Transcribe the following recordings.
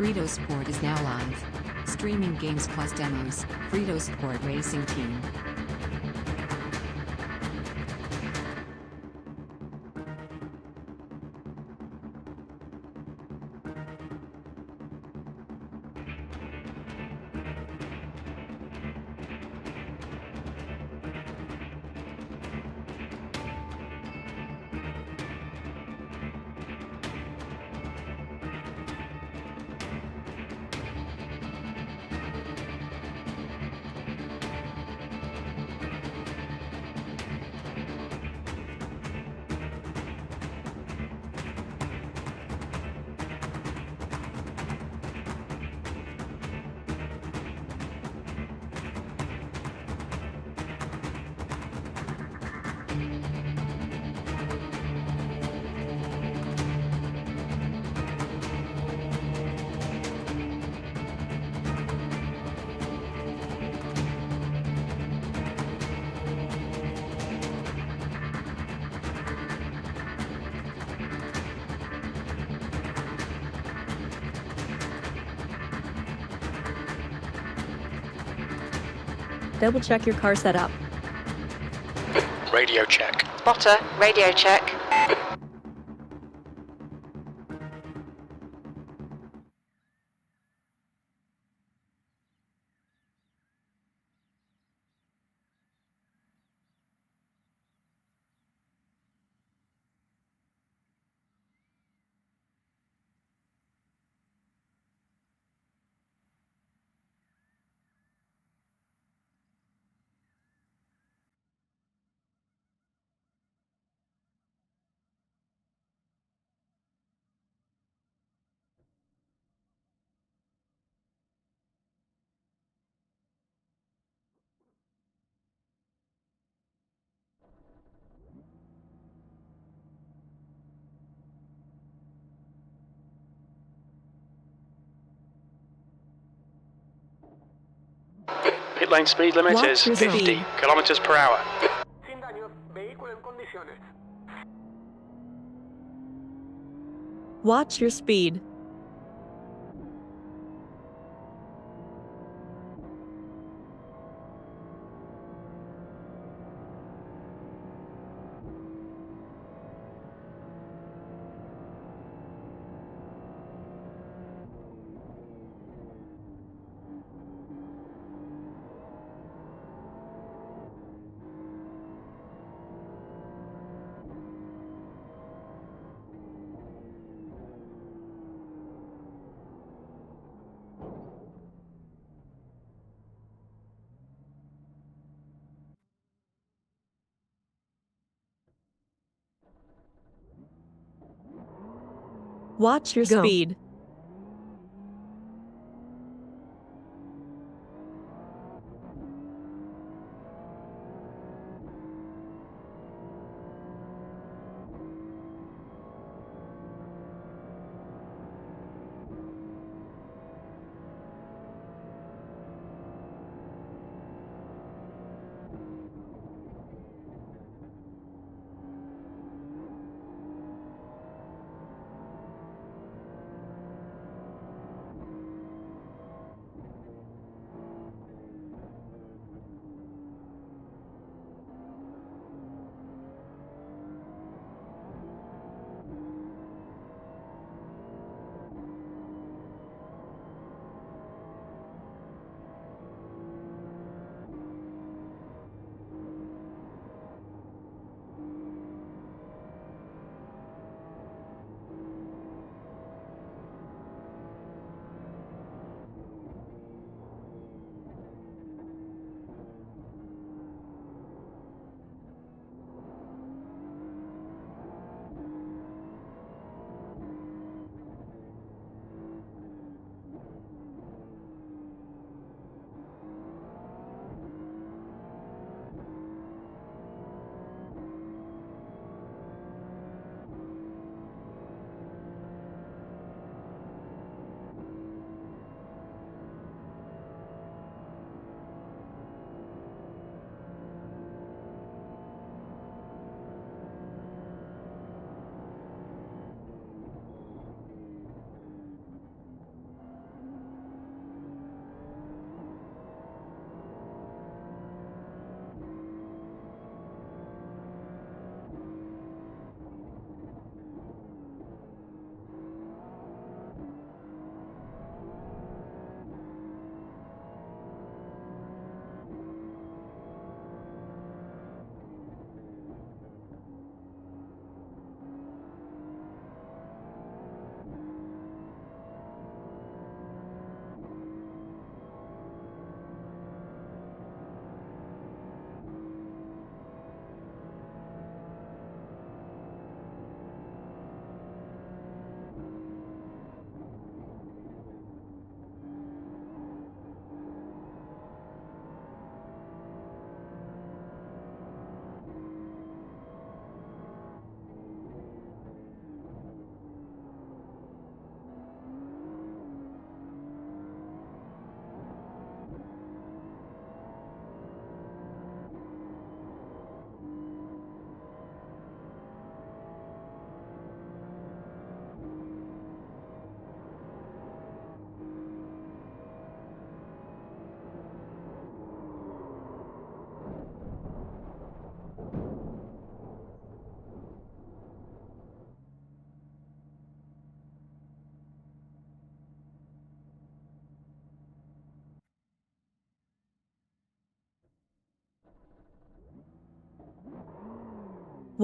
Fritosport is now live. Streaming games plus demos, Fritosport Racing Team. Double check your car setup. Radio check. Spotter, radio check. Pit lane speed limit Watch is your 50 speed. kilometers per hour. Sin daños, vehículo en condiciones. Watch your speed. Watch your speed.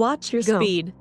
Watch your speed.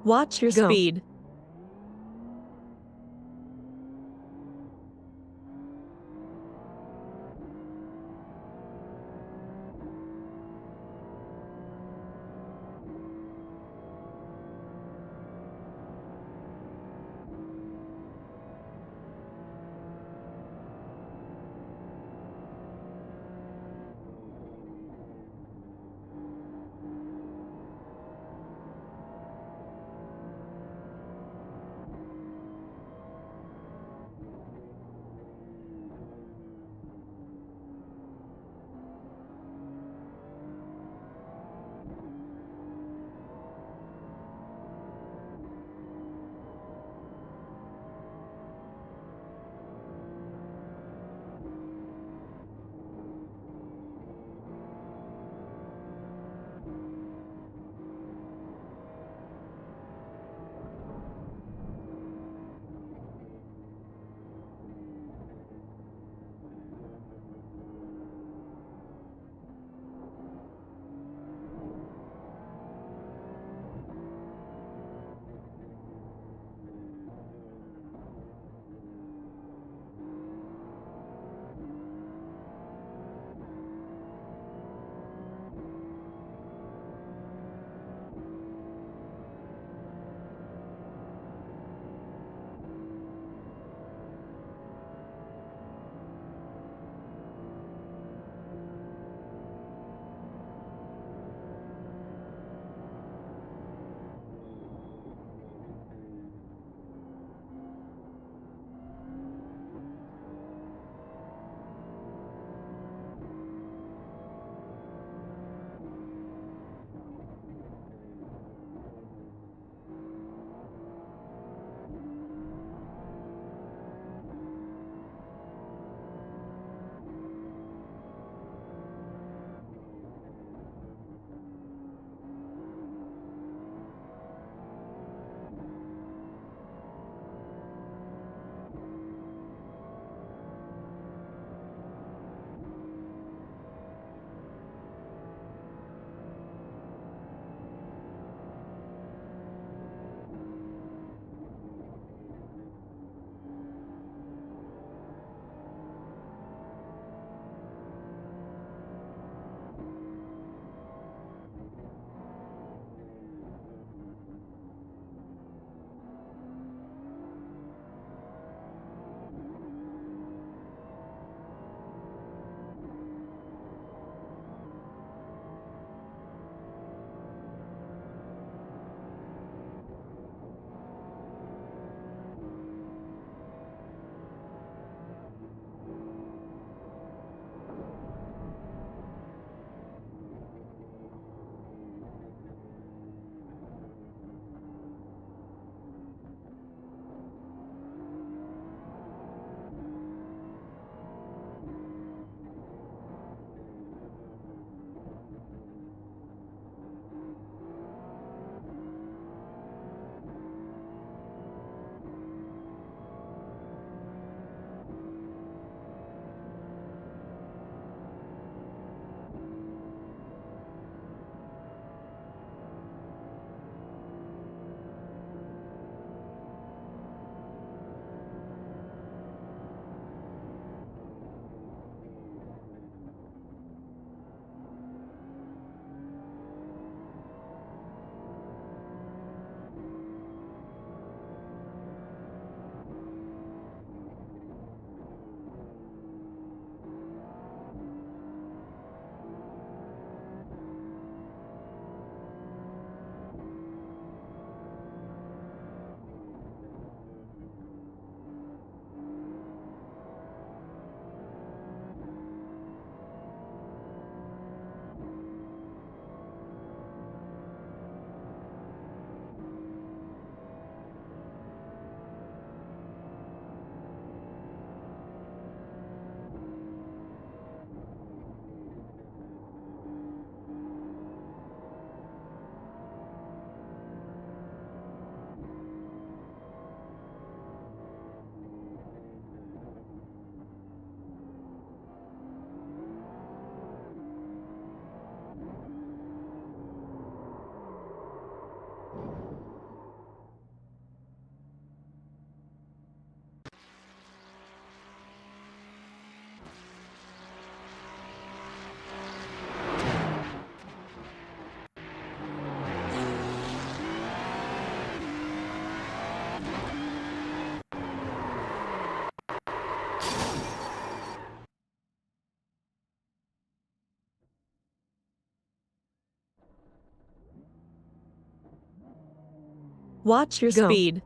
Watch your speed. Watch your speed.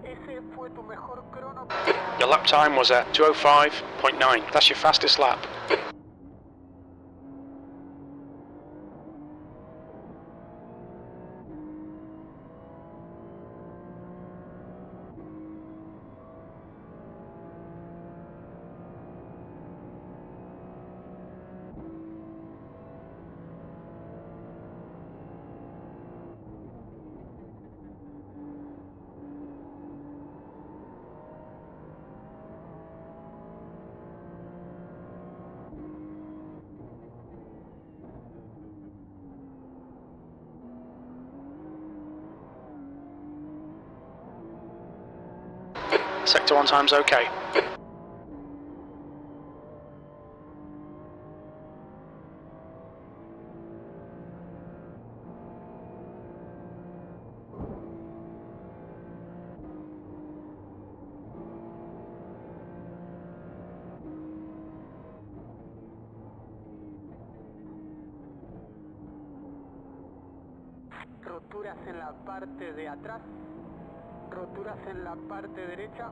Ese fue tu mejor crono. Your lap time was at 2:05.9. That's your fastest lap. Sector 1 time's okay. roturas en la parte de atrás, roturas en la parte derecha.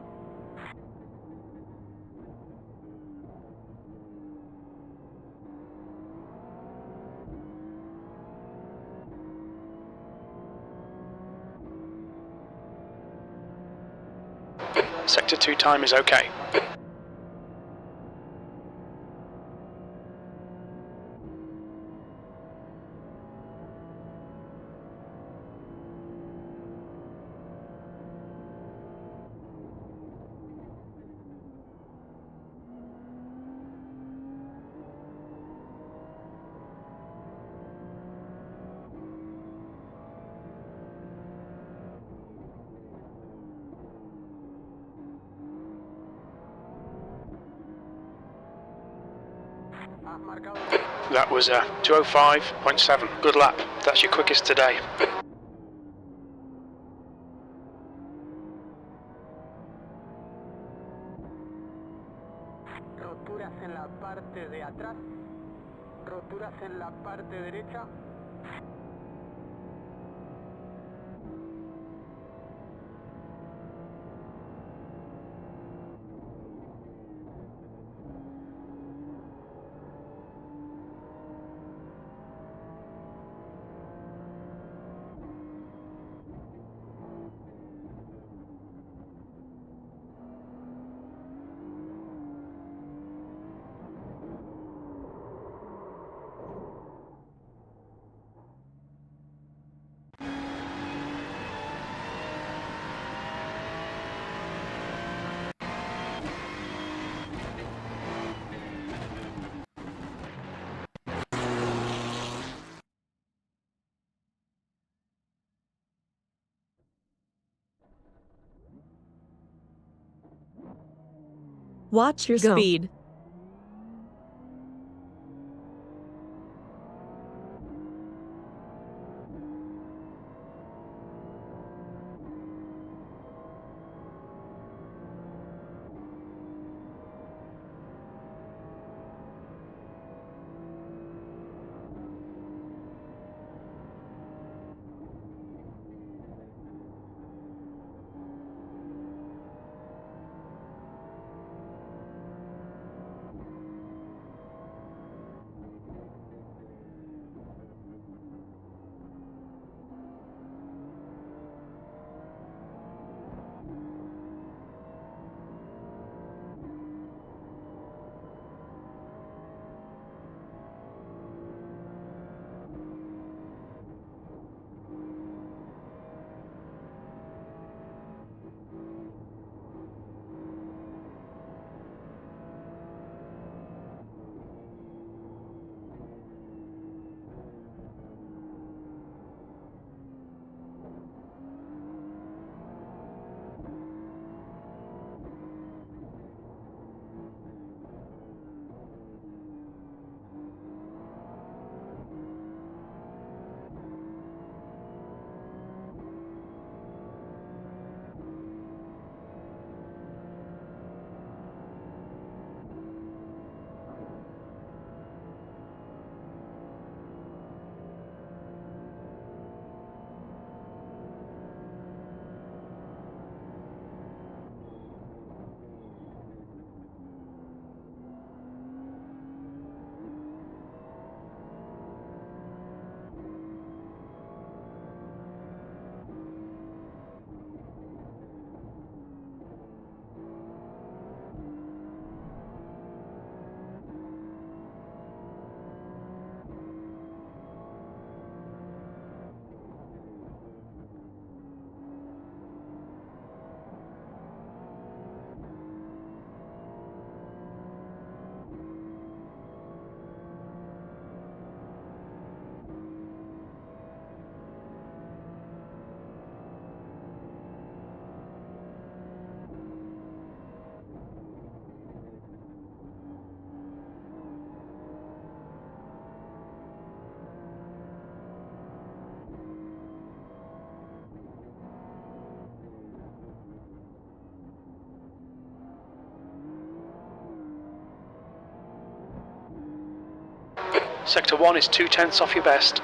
Sector 2 time is okay. Has marcado. That was 205.7. Good lap. That's your quickest today. Roturas en la parte de atrás, roturas en la parte derecha. Watch your speed. Sector 1 is 2/10 off your best.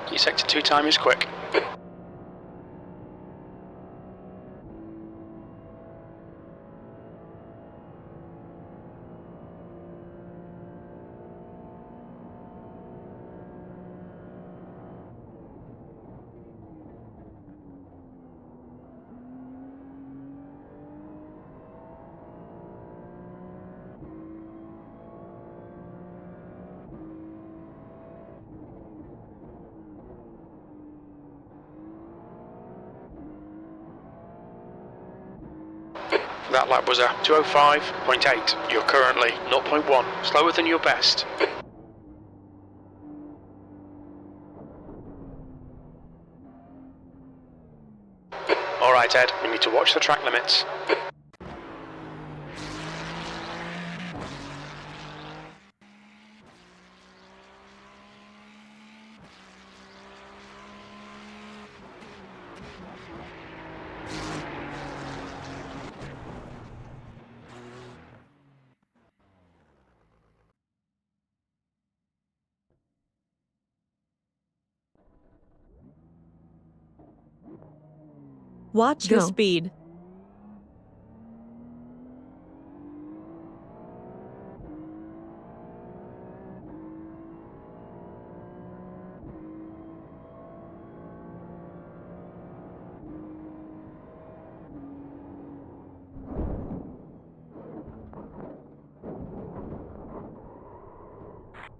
Your sector 2 time is quick. That lap was a 2:05.8. You're currently 0.1 slower than your best. Alright Ed, we need to watch the track limits. Watch your speed.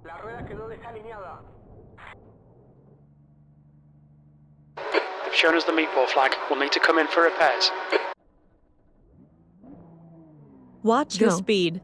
La rueda quedó desalineada. They've shown us the meatball flag. We'll need to come in for repairs. Watch your speed.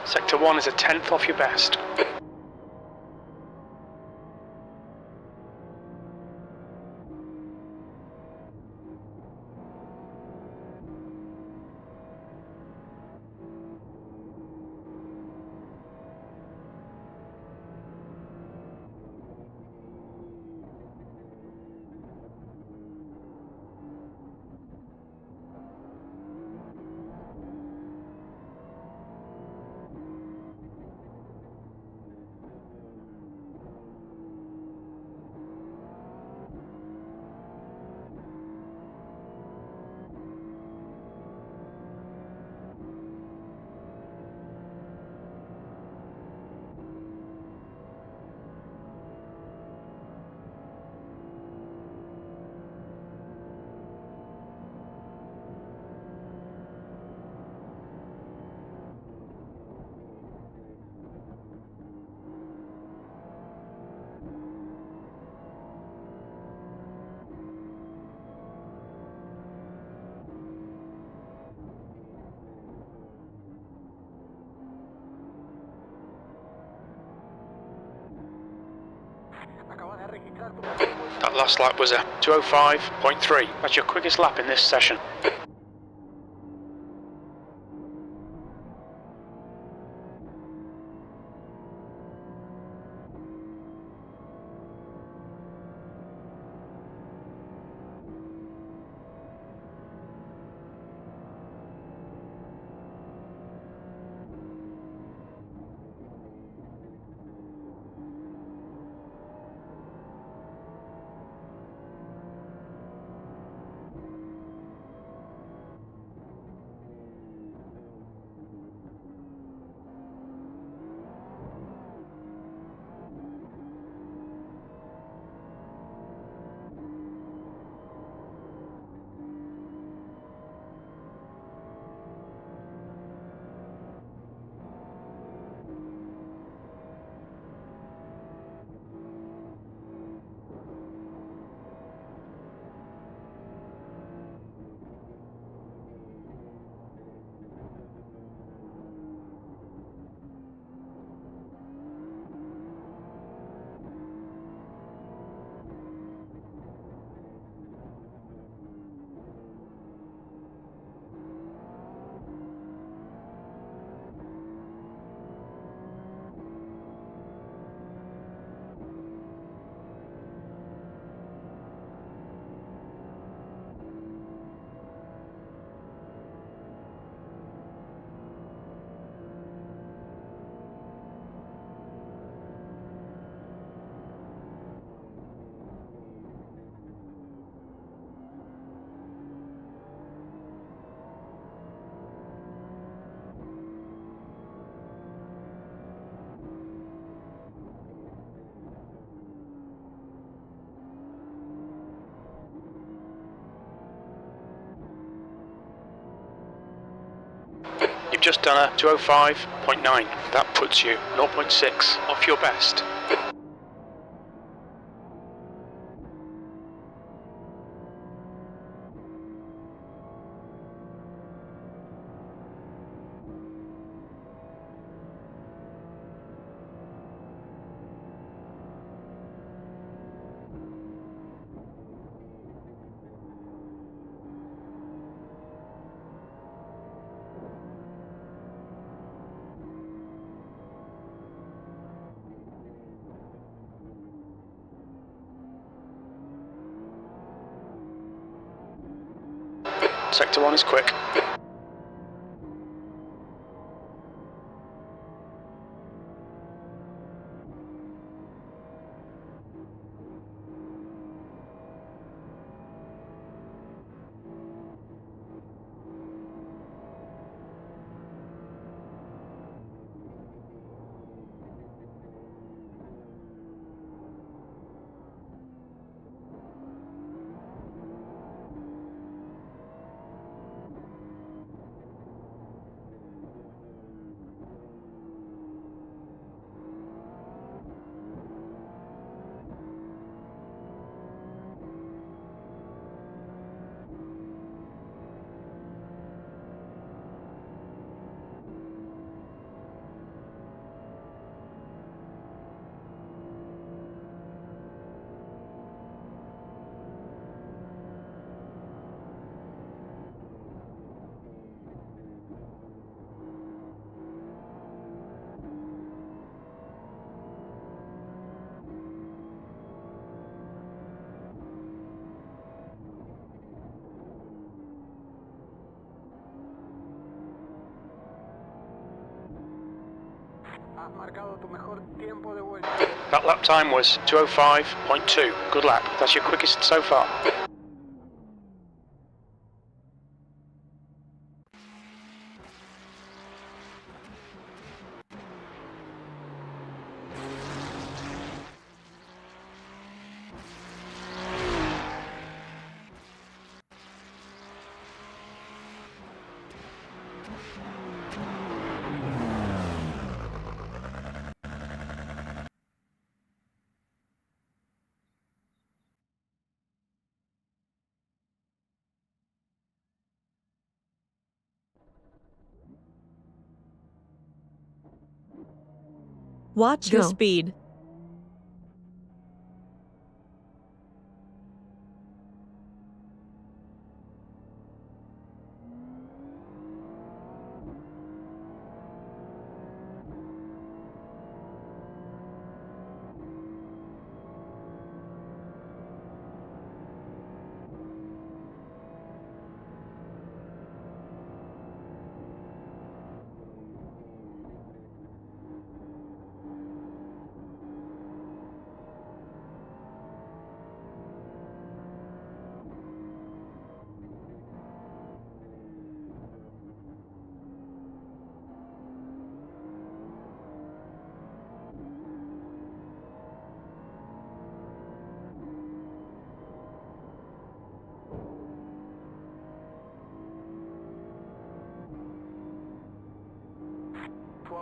Sector 1 is a 10th off your best. registrar tu mejor vuelta. That last lap was a 205.3. That's your quickest lap in this session. You've just done a 205.9. That puts you 0.6 off your best. Sector 1 is quick. Has marcado tu mejor tiempo de vuelta. That lap time was 205.2. Good lap. That's your quickest so far. Watch the speed.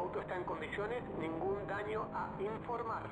auto está en condiciones, ningún daño a informar.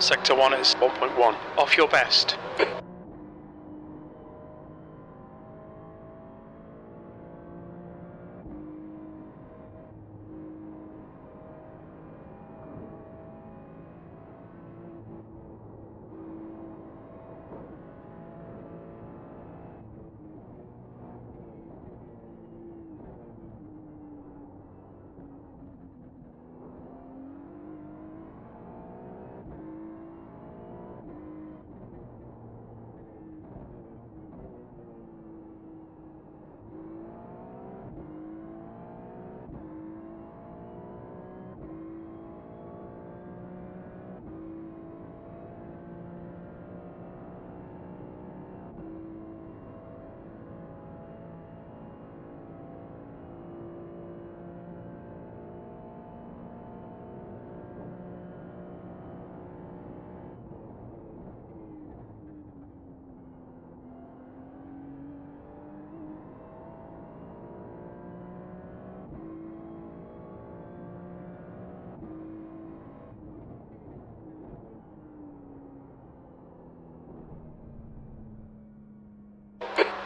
Sector 1 is 1.1. Off your best.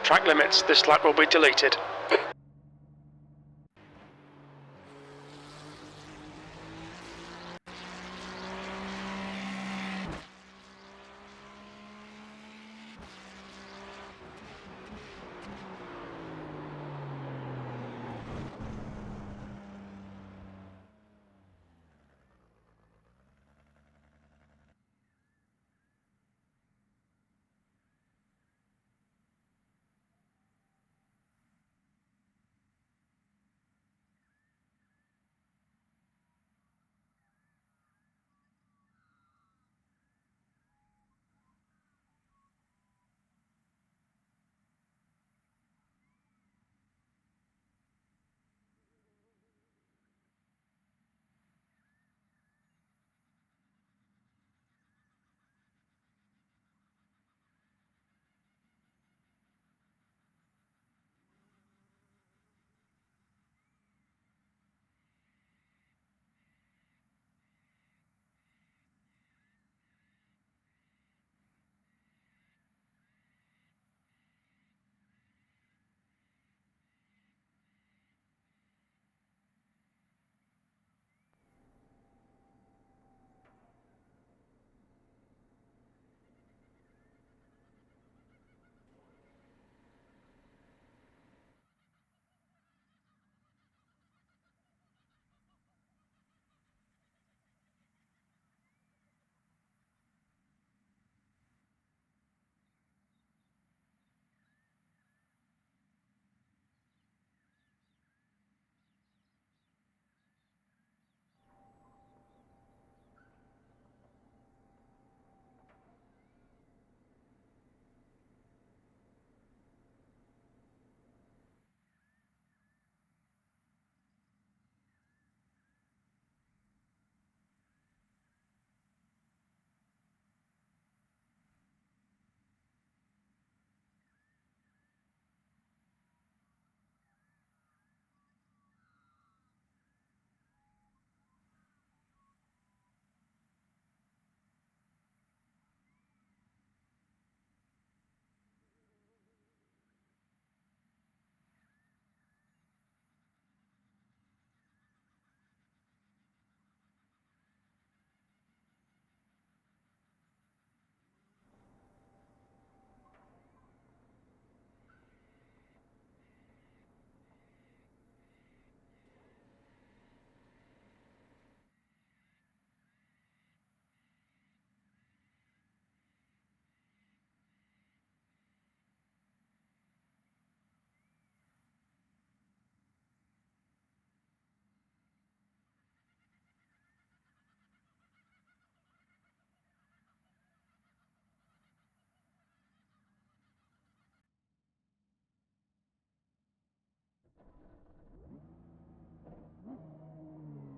Track limits, this lap will be deleted.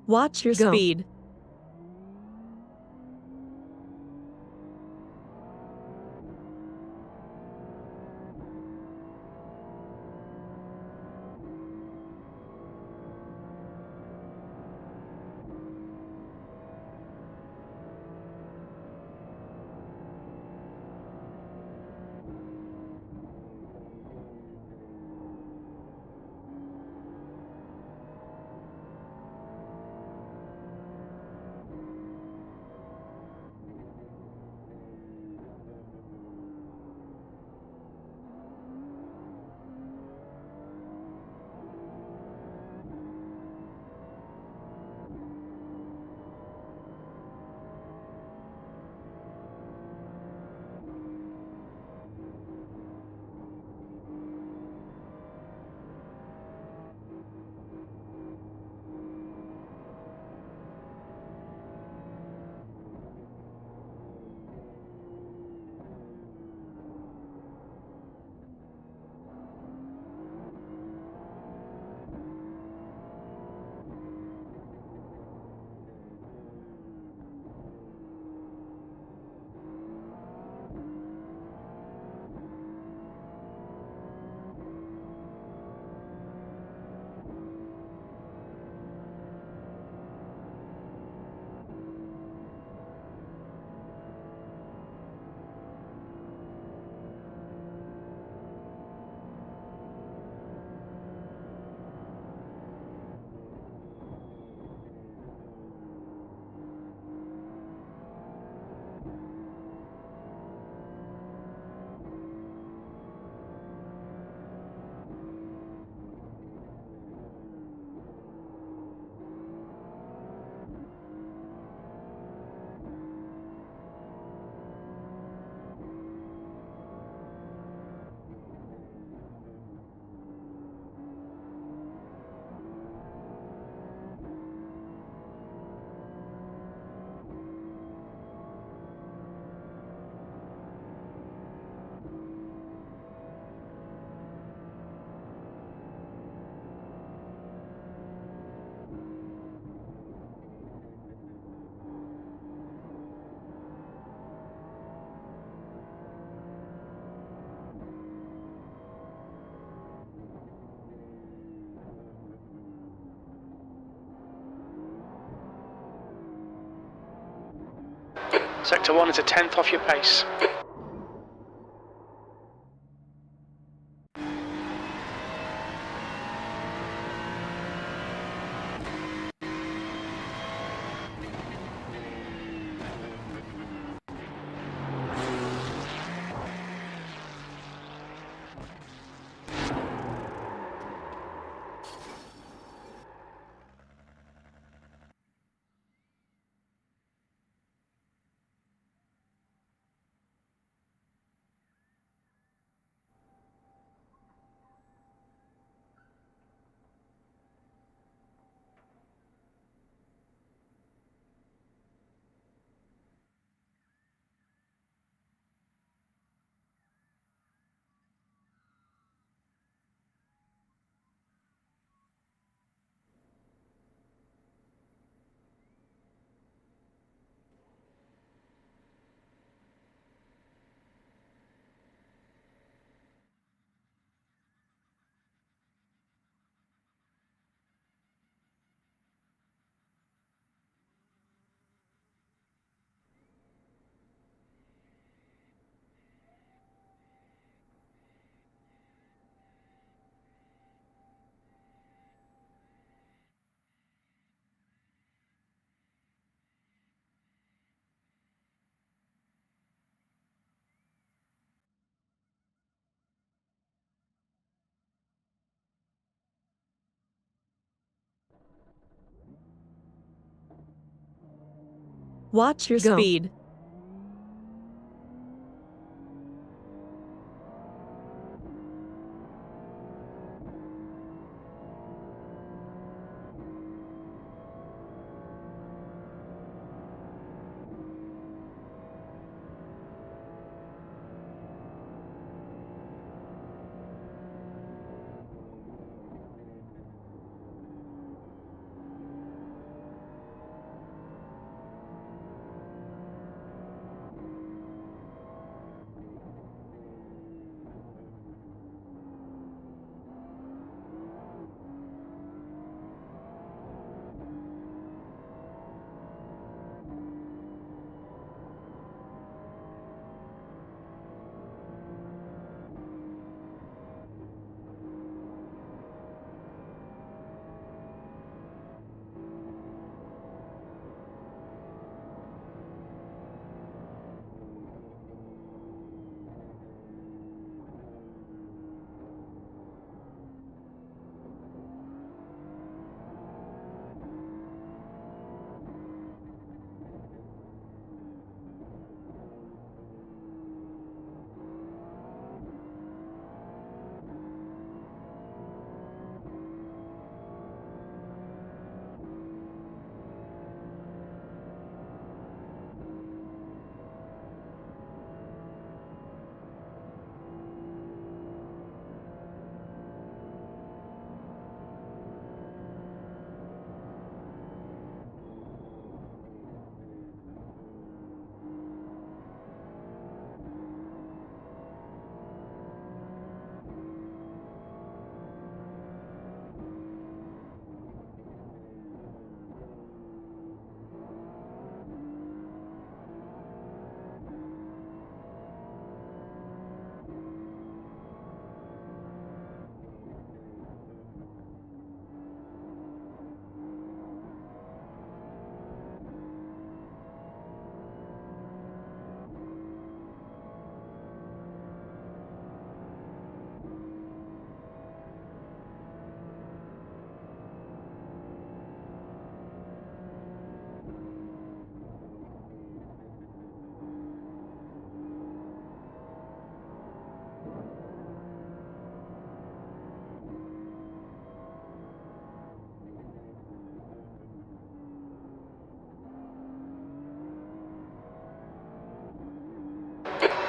Watch your speed. Sector 1 is a tenth off your pace. Watch your speed.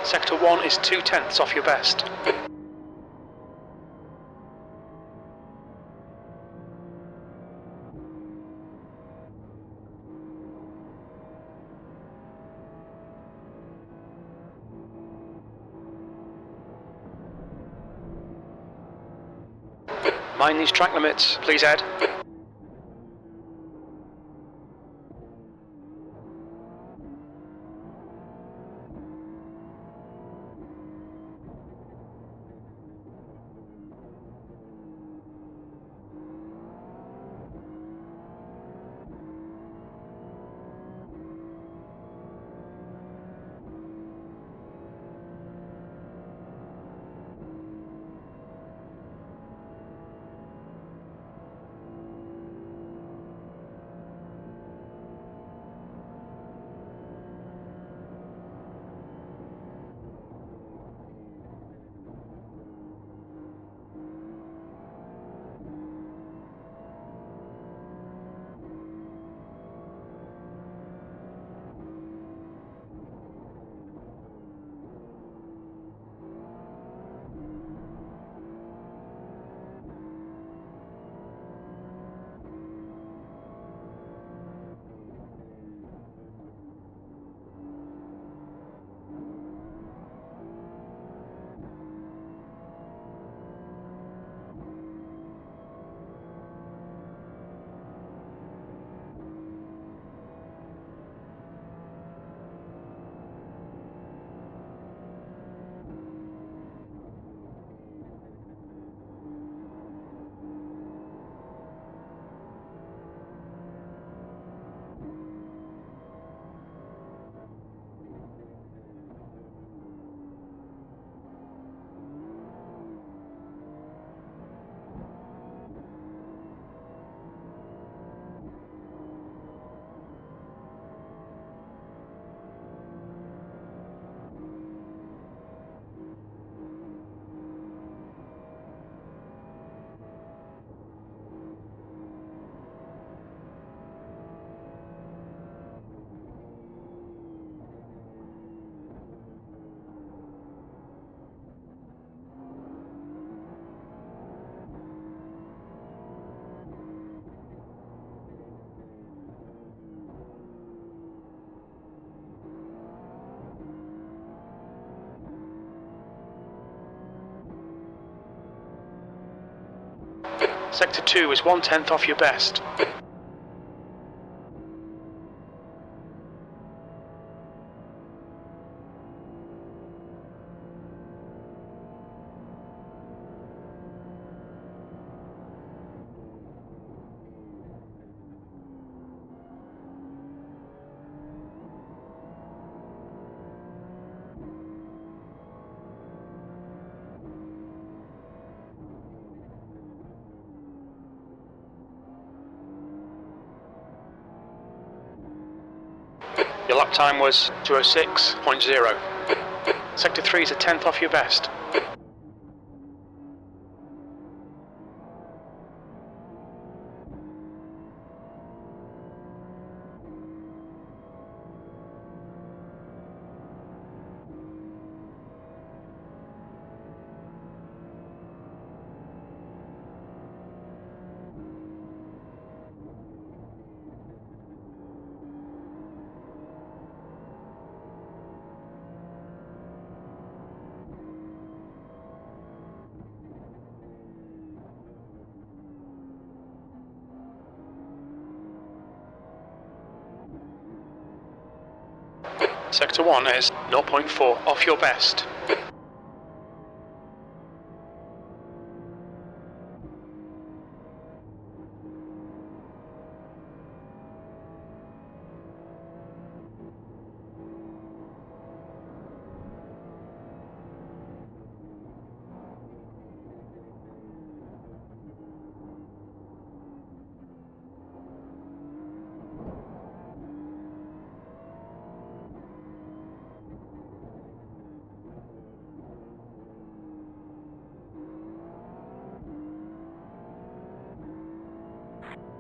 Sector 1 is 2/10 off your best. Mind these track limits, please Ed. Sector 2 is 1/10 off your best. Your lap time was 2:06.0. Sector 3 is 1/10 off your best. Sector 1 is 0.4 off your best.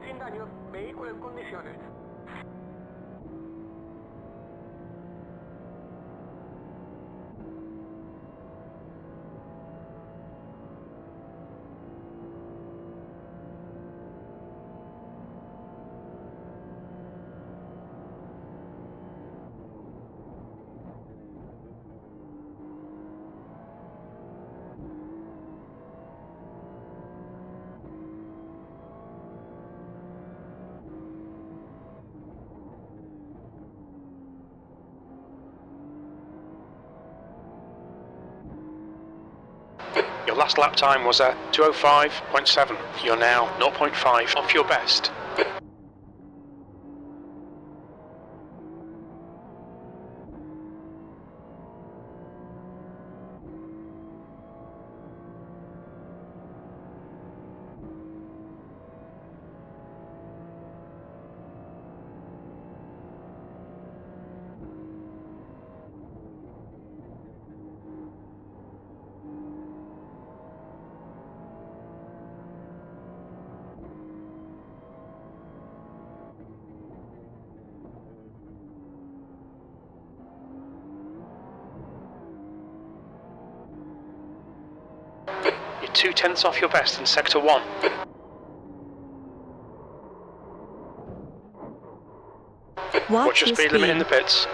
Sin daños, vehículo en condiciones. Your last lap time was a 2:05.7. You're now 0.5 off your best. You're 0.2 off your best in Sector 1. Watch your speed limit in the pits.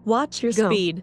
Watch your speed.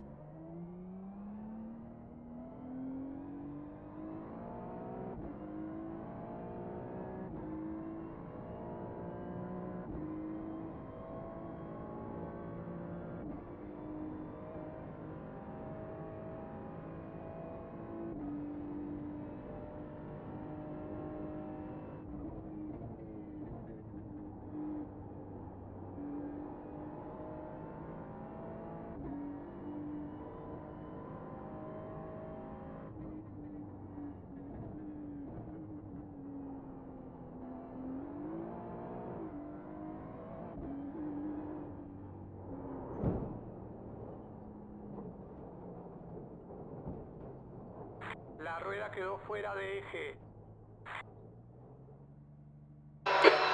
La rueda quedó fuera de eje.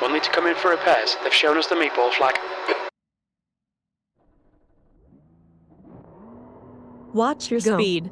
We'll need to come in for repairs. They've shown us the meatball flag. Watch your speed.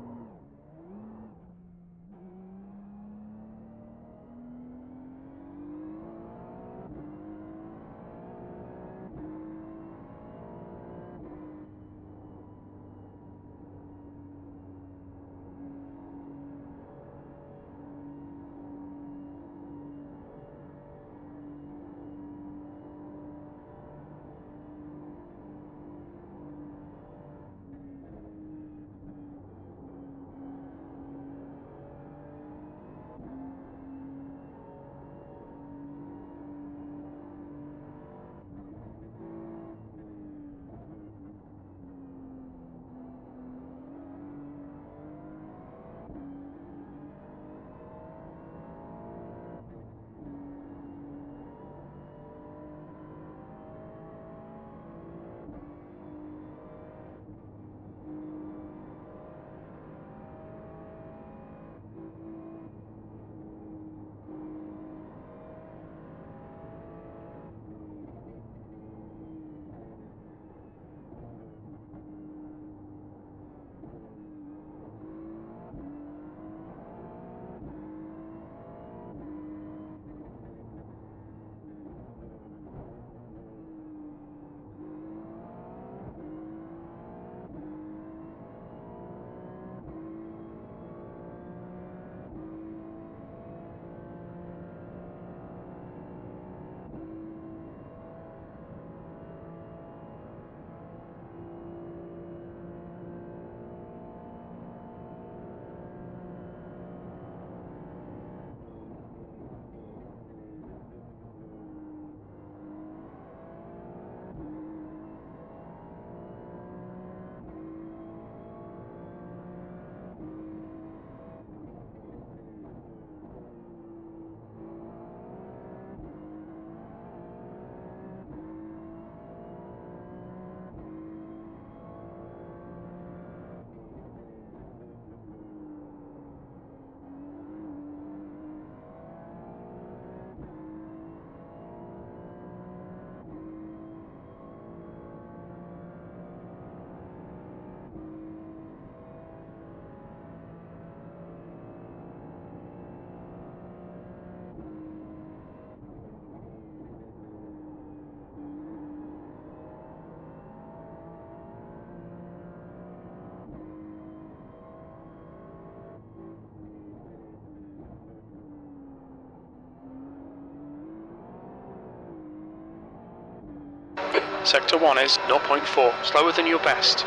Sector 1 is 0.4, slower than your best.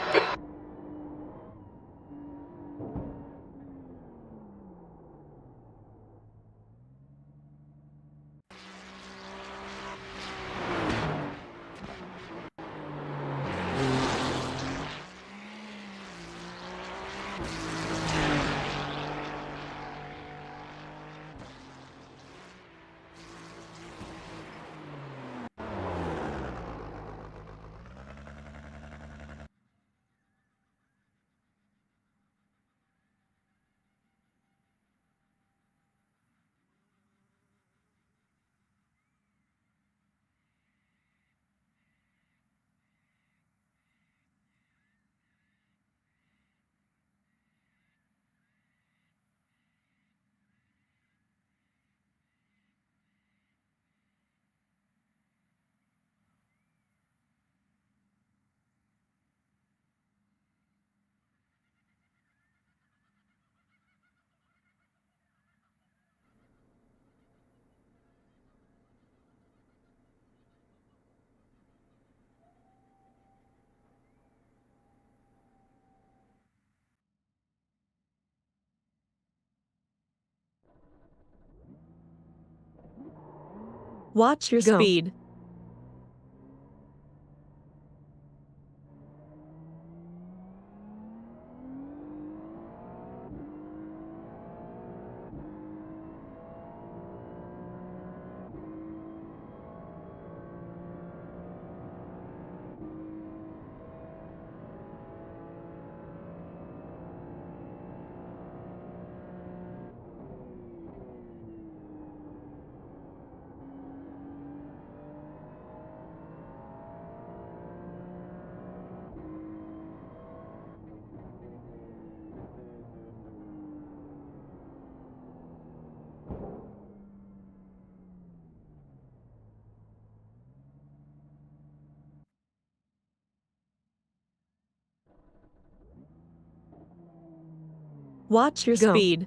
Watch your speed. Watch your speed.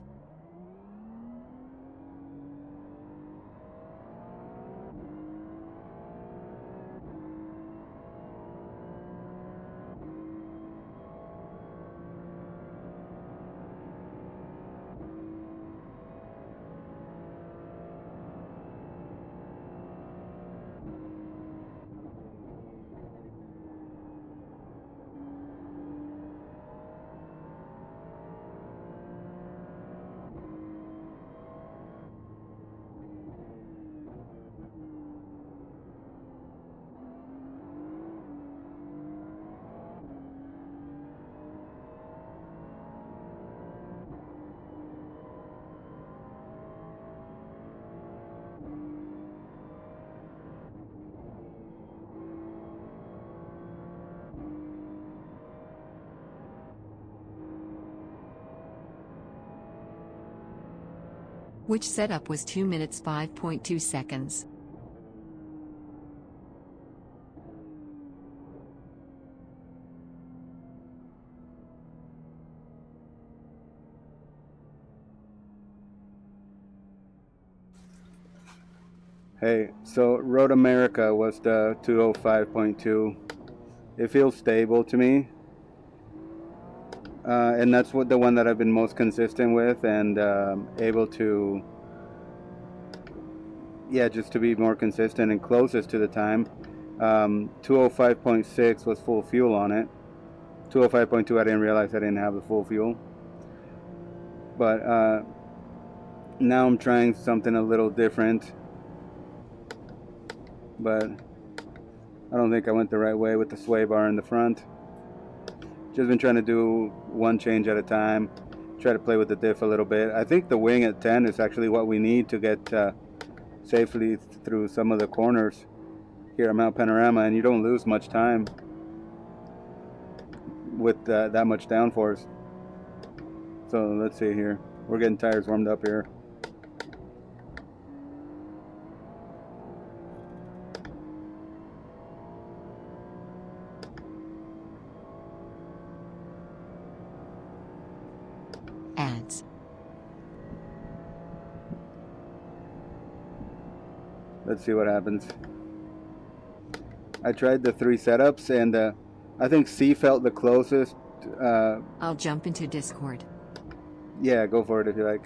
Which setup was 2 minutes 5.2 seconds. Hey, so Road America was the 205.2. It feels stable to me. And that's the one that I've been most consistent with, and able to, just to be more consistent and closest to the time. 205.6 was full fuel on it. 205.2, I didn't realize I didn't have the full fuel. But now I'm trying something a little different. But I don't think I went the right way with the sway bar in the front. Just been trying to do one change at a time, try to play with the diff a little bit. I think the wing at 10 is actually what we need to get safely through some of the corners here at Mount Panorama, and you don't lose much time with that much downforce. So let's see here. We're getting tires warmed up here. Ads. Let's see what happens. I tried the 3 setups, and I think C felt the closest. I'll jump into Discord. Yeah, go for it if you like.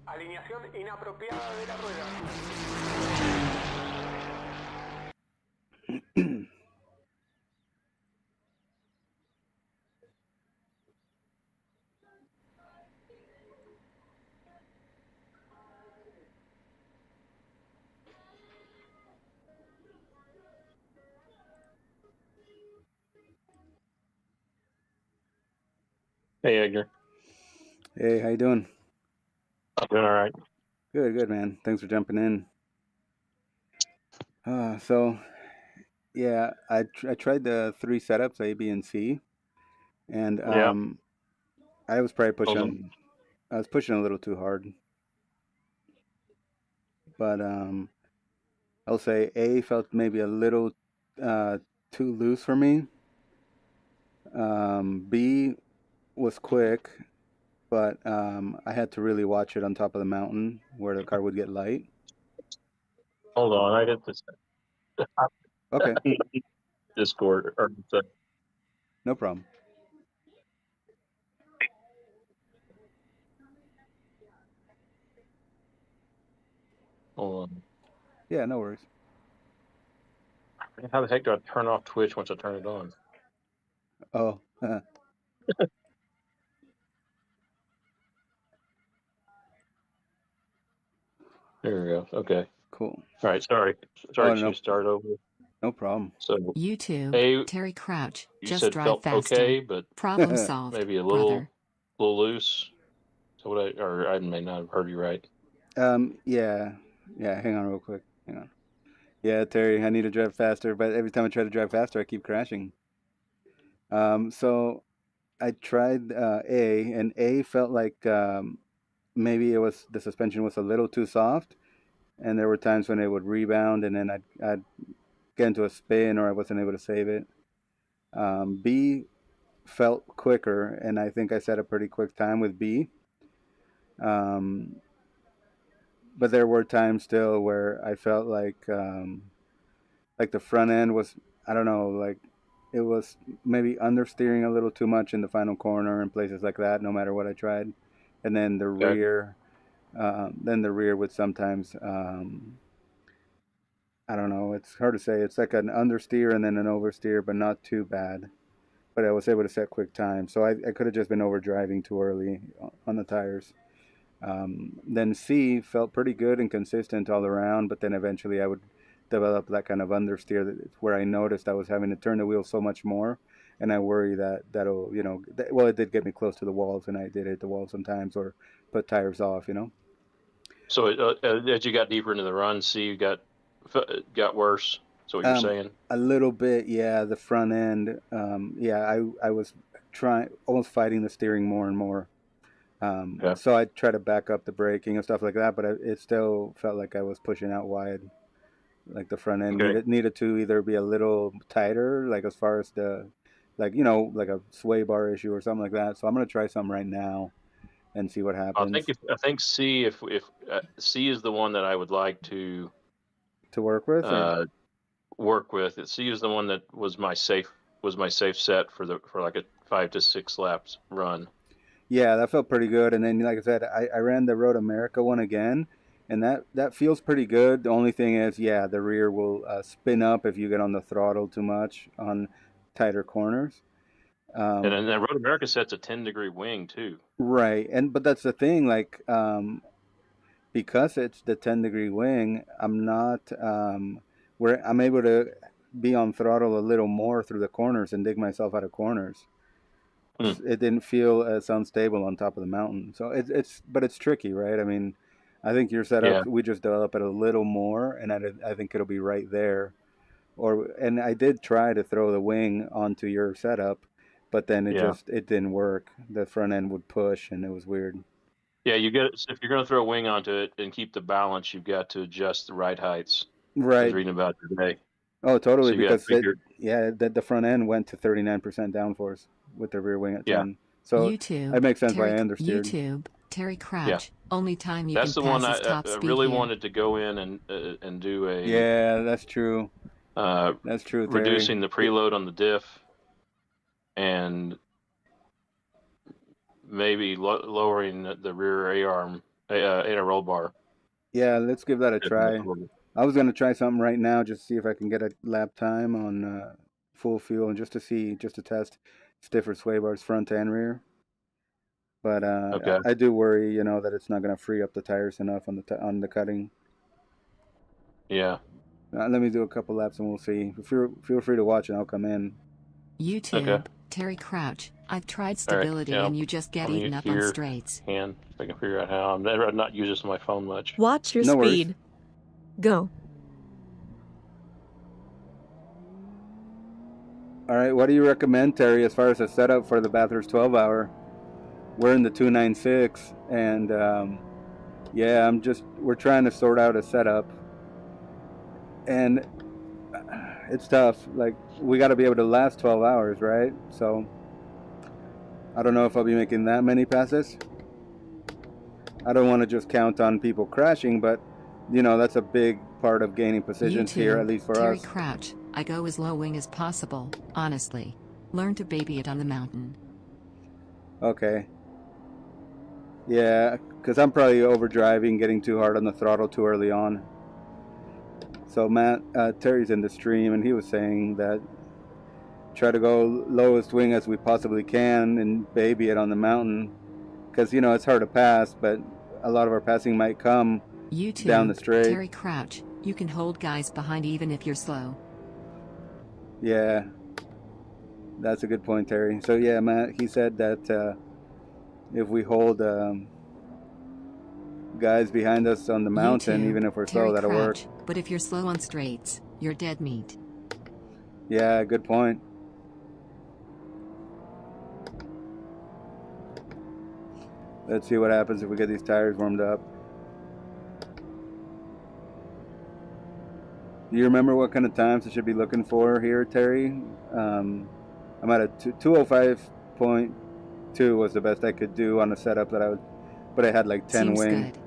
Alineación inapropiada de la rueda. Hey, Edgar. Hey, how you doing? I'm doing all right. Good, man. Thanks for jumping in. So, yeah, I tried the 3 setups, A, B, and C, and Yeah. I was probably Hold pushing. on. I was pushing a little too hard, but I'll say A felt maybe a little too loose for me. B was quick, but I had to really watch it on top of the mountain where the car would get light. Hold on. I hit this Okay, Discord or no problem. hold on. Yeah, no worries. How the heck do I turn off Twitch once I turn it on? Oh, There we go. Okay. cool. All right. Sorry. Oh, To start over. no problem. So You too, A, Terry Crouch. you Just said drive felt faster. okay, but Problem solved, maybe a brother. little loose. So what I may not have heard you right. Yeah. Hang on, real quick. Hang on. Yeah, Terry, I need to drive faster, but every time I try to drive faster, I keep crashing. So I tried A, and A felt like maybe the suspension was a little too soft, and there were times when it would rebound, and then I'd get into a spin, or I wasn't able to save it. B felt quicker, and I think I set a pretty quick time with B. But there were times still where I felt like the front end was, I don't know, like it was maybe understeering a little too much in the final corner and places like that, no matter what I tried. And then the Okay. rear would sometimes, I don't know, it's hard to say. It's like an understeer and then an oversteer, but not too bad. But I was able to set quick time. So I could have just been overdriving too early on the tires. Then C felt pretty good and consistent all around, but then eventually I would develop that kind of understeer where I noticed I was having to turn the wheel so much more, and I worry that'll, well, it did get me close to the walls, and I did hit the wall sometimes or put tires off. So as you got deeper into the run, C you got worse. That's what you're saying. A little bit, yeah. The front end, yeah. I was trying, almost fighting the steering more and more. Yeah. So I try to back up the braking and stuff like that, but it still felt like I was pushing out wide. Like the front end needed to either be a little tighter, like as far as like a sway bar issue or something like that. So I'm gonna try some right now and see what happens. I think C if C is the one that I would like to work with. Work with. C is the one that was my safe set for like a 5 to 6 laps run. Yeah, that felt pretty good. And then, like I said, I ran the Road America one again, and that feels pretty good. The only thing is, yeah, the rear will spin up if you get on the throttle too much on tighter corners. And then Road America sets a 10-degree wing too. Right, but that's the thing, like because it's the 10-degree wing, I'm not where I'm able to be on throttle a little more through the corners and dig myself out of corners. It didn't feel as unstable on top of the mountain. So but it's tricky, right? I mean, I think your setup, we just develop it a little more, and I think it'll be right there. And I did try to throw the wing onto your setup, but then it didn't work. The front end would push, and it was weird. Yeah, if you're going to throw a wing onto it and keep the balance, you've got to adjust the ride heights. I Right. was reading about it today. Oh, totally. So you Because gotta figure- the front end went to 39% downforce with the rear wing at 10. So YouTube, it makes sense Terry, why I understeered. YouTube, Terry Crouch. Only time you That's the can one pass is top I speed really here. wanted to go in and do a Yeah, that's true. That's true, Terry. reducing the preload on the diff and maybe lowering the rear A-arm, inner roll bar. Yeah, let's give that a try. I was going to try something right now just to see if I can get a lap time on full fuel and just to test stiffer sway bars front and rear. But Okay. I do worry, that it's not going to free up the tires enough on the cutting. Yeah. Let me do a couple laps and we'll see. Feel free to watch and I'll come in. YouTube, Terry Crouch. I've tried stability and you just get eaten up on straights. If I can figure out how. I've not used this on my phone much. Watch your No speed. worries. Go. All right, what do you recommend, Terry, as far as a setup for the Bathurst 12-hour? We're in the 296, and yeah, we're trying to sort out a setup, and it's tough. Like, we got to be able to last 12 hours, right? So I don't know if I'll be making that many passes. I don't want to just count on people crashing, but that's a big part of gaining positions here, at least for Terry us. Crouch. I go as low wing as possible, honestly. Learn to baby it on the mountain. Okay. Yeah, because I'm probably overdriving, getting too hard on the throttle too early on. So Terry's in the stream, and he was saying that try to go lowest wing as we possibly can and baby it on the mountain. Because, it's hard to pass, but a lot of our passing might come down the straight. Terry Crouch. You can hold guys behind even if you're slow. Yeah, that's a good point, Terry. So yeah, Matt, he said that if we hold guys behind us on the mountain, even if we're slow, that'll work. But if you're slow on straights, you're dead meat. Yeah, good point. Let's see what happens if we get these tires warmed up. Do you remember what kind of times I should be looking for here, Terry? I'm at a 205.2 was the best I could do on a setup but I had like 10 Seems wing. Good.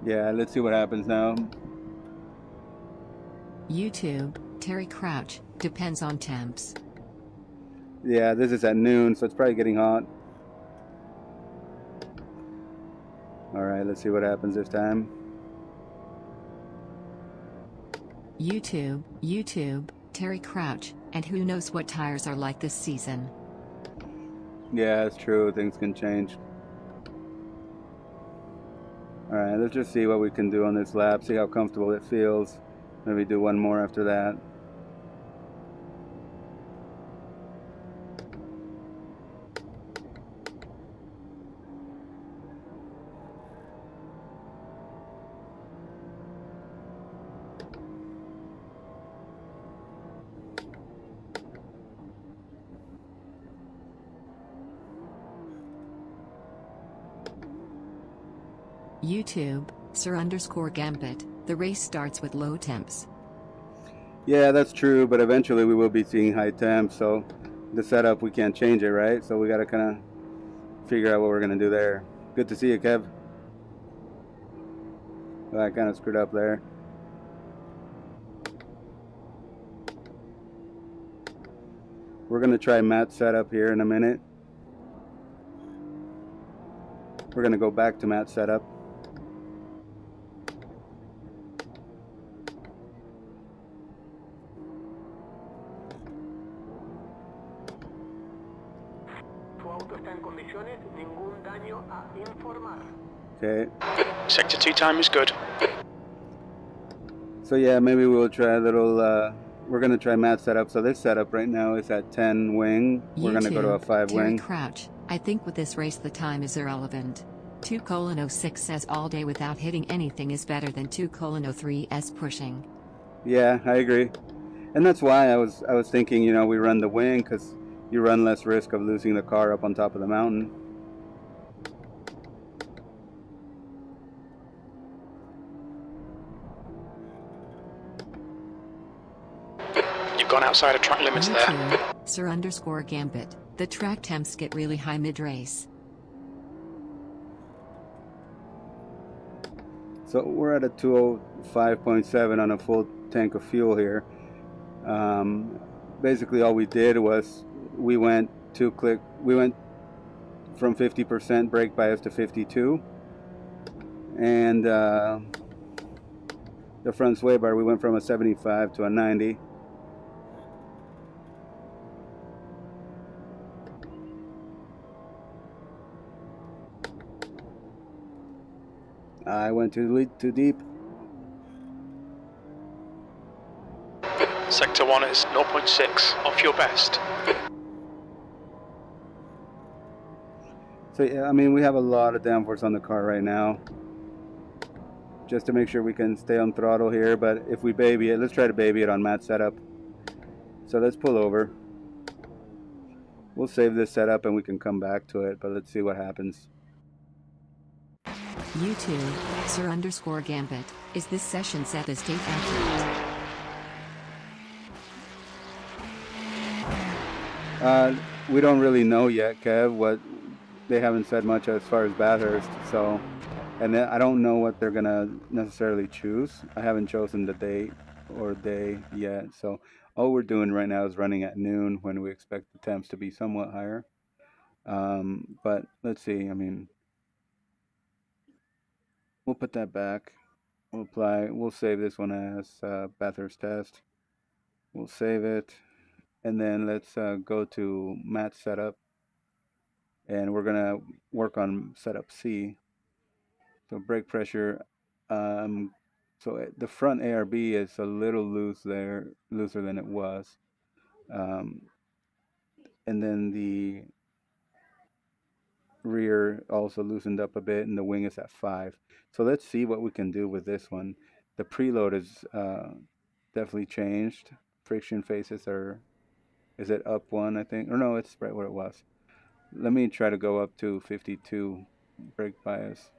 Yeah, let's see what happens now. YouTube, Terry Crouch. Depends on temps. Yeah, this is at noon, so it's probably getting hot. All right, let's see what happens this time. YouTube, Terry Crouch, and who knows what tires are like this season. Yeah, it's true. Things can change. All right, let's just see what we can do on this lap, see how comfortable it feels. Maybe do one more after that. YouTube, Sir_Gambit. The race starts with low temps. Yeah, that's true, but eventually we will be seeing high temps, so the setup, we can't change it, right? So we got to kind of figure out what we're going to do there. Good to see you, Kev. Well, I kind of screwed up there. We're going to try Matt's setup here in a minute. We're going to go back to Matt's setup. Okay. Sector 2 time is good. So yeah, maybe we'll try a little, we're going to try Matt's setup. So this setup right now is at 10 wing. We're going to go to a 5 Terry wing. Crouch. I think with this race the time is irrelevant. 2:06 says all day without hitting anything is better than 2:03s pushing. Yeah, I agree. And that's why I was thinking, you know, we run the wing because you run less risk of losing the car up on top of the mountain. You've gone outside of track limits there. YouTube, Sir_Gambit. The track temps get really high mid-race. So we're at a 205.7 on a full tank of fuel here. Basically all we did was we went from 50% brake bias to 52, and the front sway bar we went from a 75 to a 90. I went too deep. Sector 1 is 0.6 off your best. So yeah, I mean, we have a lot of downforce on the car right now, just to make sure we can stay on throttle here. But if we baby it, let's try to baby it on Matt's setup. So let's pull over. We'll save this setup and we can come back to it, but let's see what happens. YouTube, Sir_Gambit. Is this session set as date accurate? We don't really know yet, Kev. What they haven't said much as far as Bathurst, so, and then I don't know what they're gonna necessarily choose. I haven't chosen the date or day yet, so all we're doing right now is running at noon when we expect the temps to be somewhat higher. But let's see. I mean, we'll put that back. We'll apply. We'll save this one as Bathurst test. We'll save it, and then let's go to Matt's setup, and we're gonna work on setup C. So brake pressure. So the front ARB is a little loose there, looser than it was, and then the rear also loosened up a bit, and the wing is at 5. So let's see what we can do with this one. The preload is definitely changed. Friction faces is it up 1, I think, or no, it's right where it was. Let me try to go up to 52 brake bias.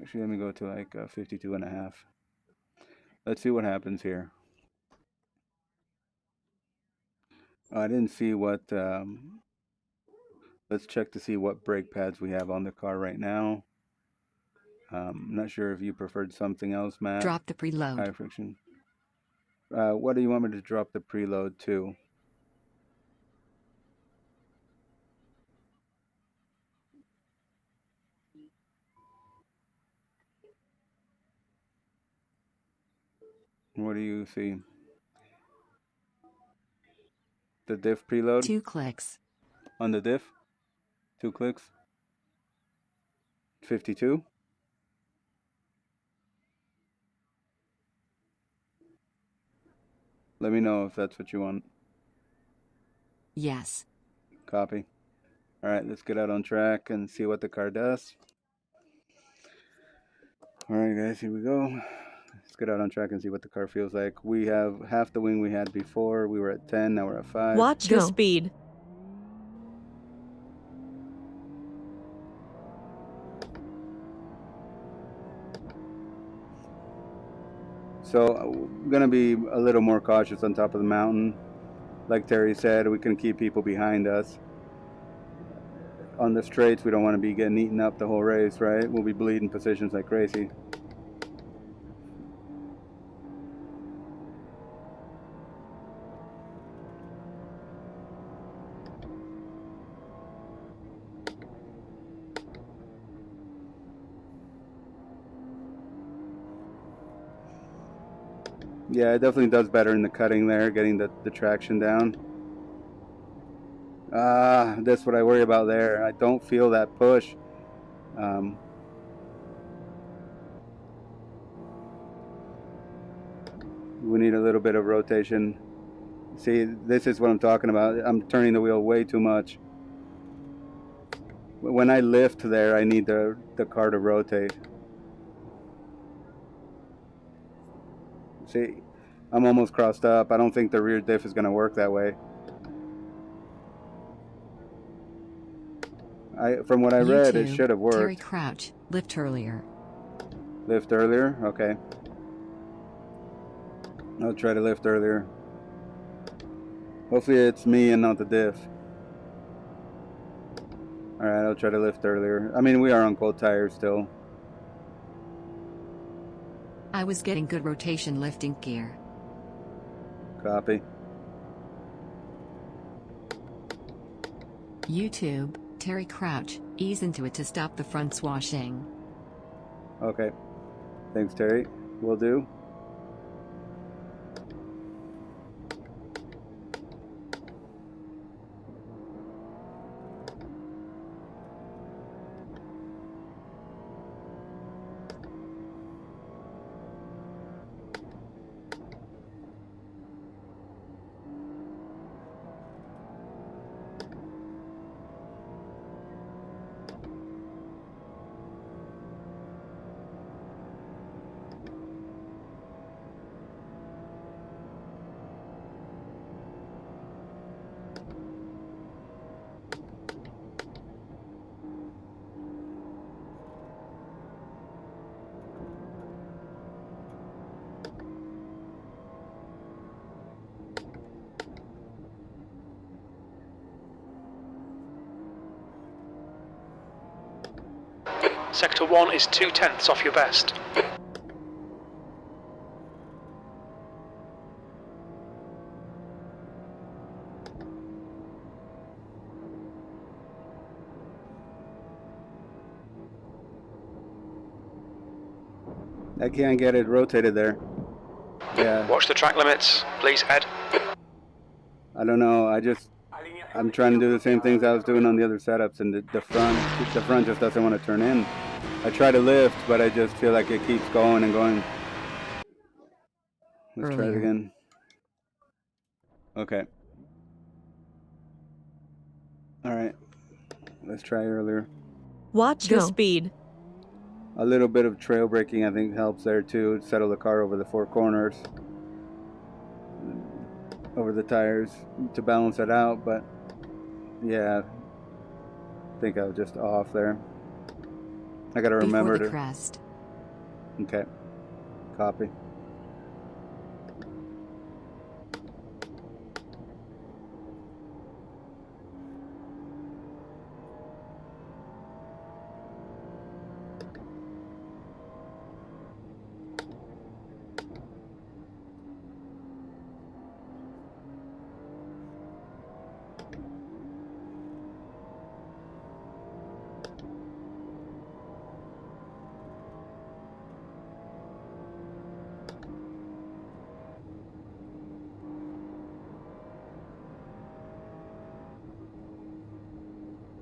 Actually, let me go to like 52.5. Let's see what happens here. I didn't see what, let's check to see what brake pads we have on the car right now. I'm not sure if you preferred something else, Matt. Drop the preload. High friction. What do you want me to drop the preload to? What do you see? The diff preload? 2 clicks. On the diff? 2 clicks? 52? Let me know if that's what you want. Yes. Copy. Alright, let's get out on track and see what the car does. Alright guys, here we go. Let's get out on track and see what the car feels like. We have half the wing we had before. We were at 10, now we're at 5. Watch your speed. So I'm going to be a little more cautious on top of the mountain. Like Terry said, we can keep people behind us. On the straights, we don't want to be getting eaten up the whole race, right? We'll be bleeding positions like crazy. Yeah, it definitely does better in the cutting there, getting the traction down. That's what I worry about there. I don't feel that push. We need a little bit of rotation. See, this is what I'm talking about. I'm turning the wheel way too much. When I lift there, I need the car to rotate. See, I'm almost crossed up. I don't think the rear diff is going to work that way. From what I read, it should have worked. Terry Crouch, lift earlier. Lift earlier? Okay. I'll try to lift earlier. Hopefully it's me and not the diff. Alright, I'll try to lift earlier. I mean, we are on cold tires still. I was getting good rotation lifting gear. Copy. YouTube, Terry Crouch, ease into it to stop the front swashing. Okay. Thanks, Terry. Will do. Sector 1 is 2/10 off your best. I can't get it rotated there. Yeah. Watch the track limits, please, Ed. I don't know. I'm trying to do the same things I was doing on the other setups, and the front just doesn't want to turn in. I try to lift, but I just feel like it keeps going and going. Let's try it again. Okay. All right. Let's try earlier. Watch your speed. A little bit of trail braking, I think, helps there too. Settle the car over the four corners, over the tires to balance it out. But yeah, I think I was just off there. I gotta remember Before the crest. Okay, copy.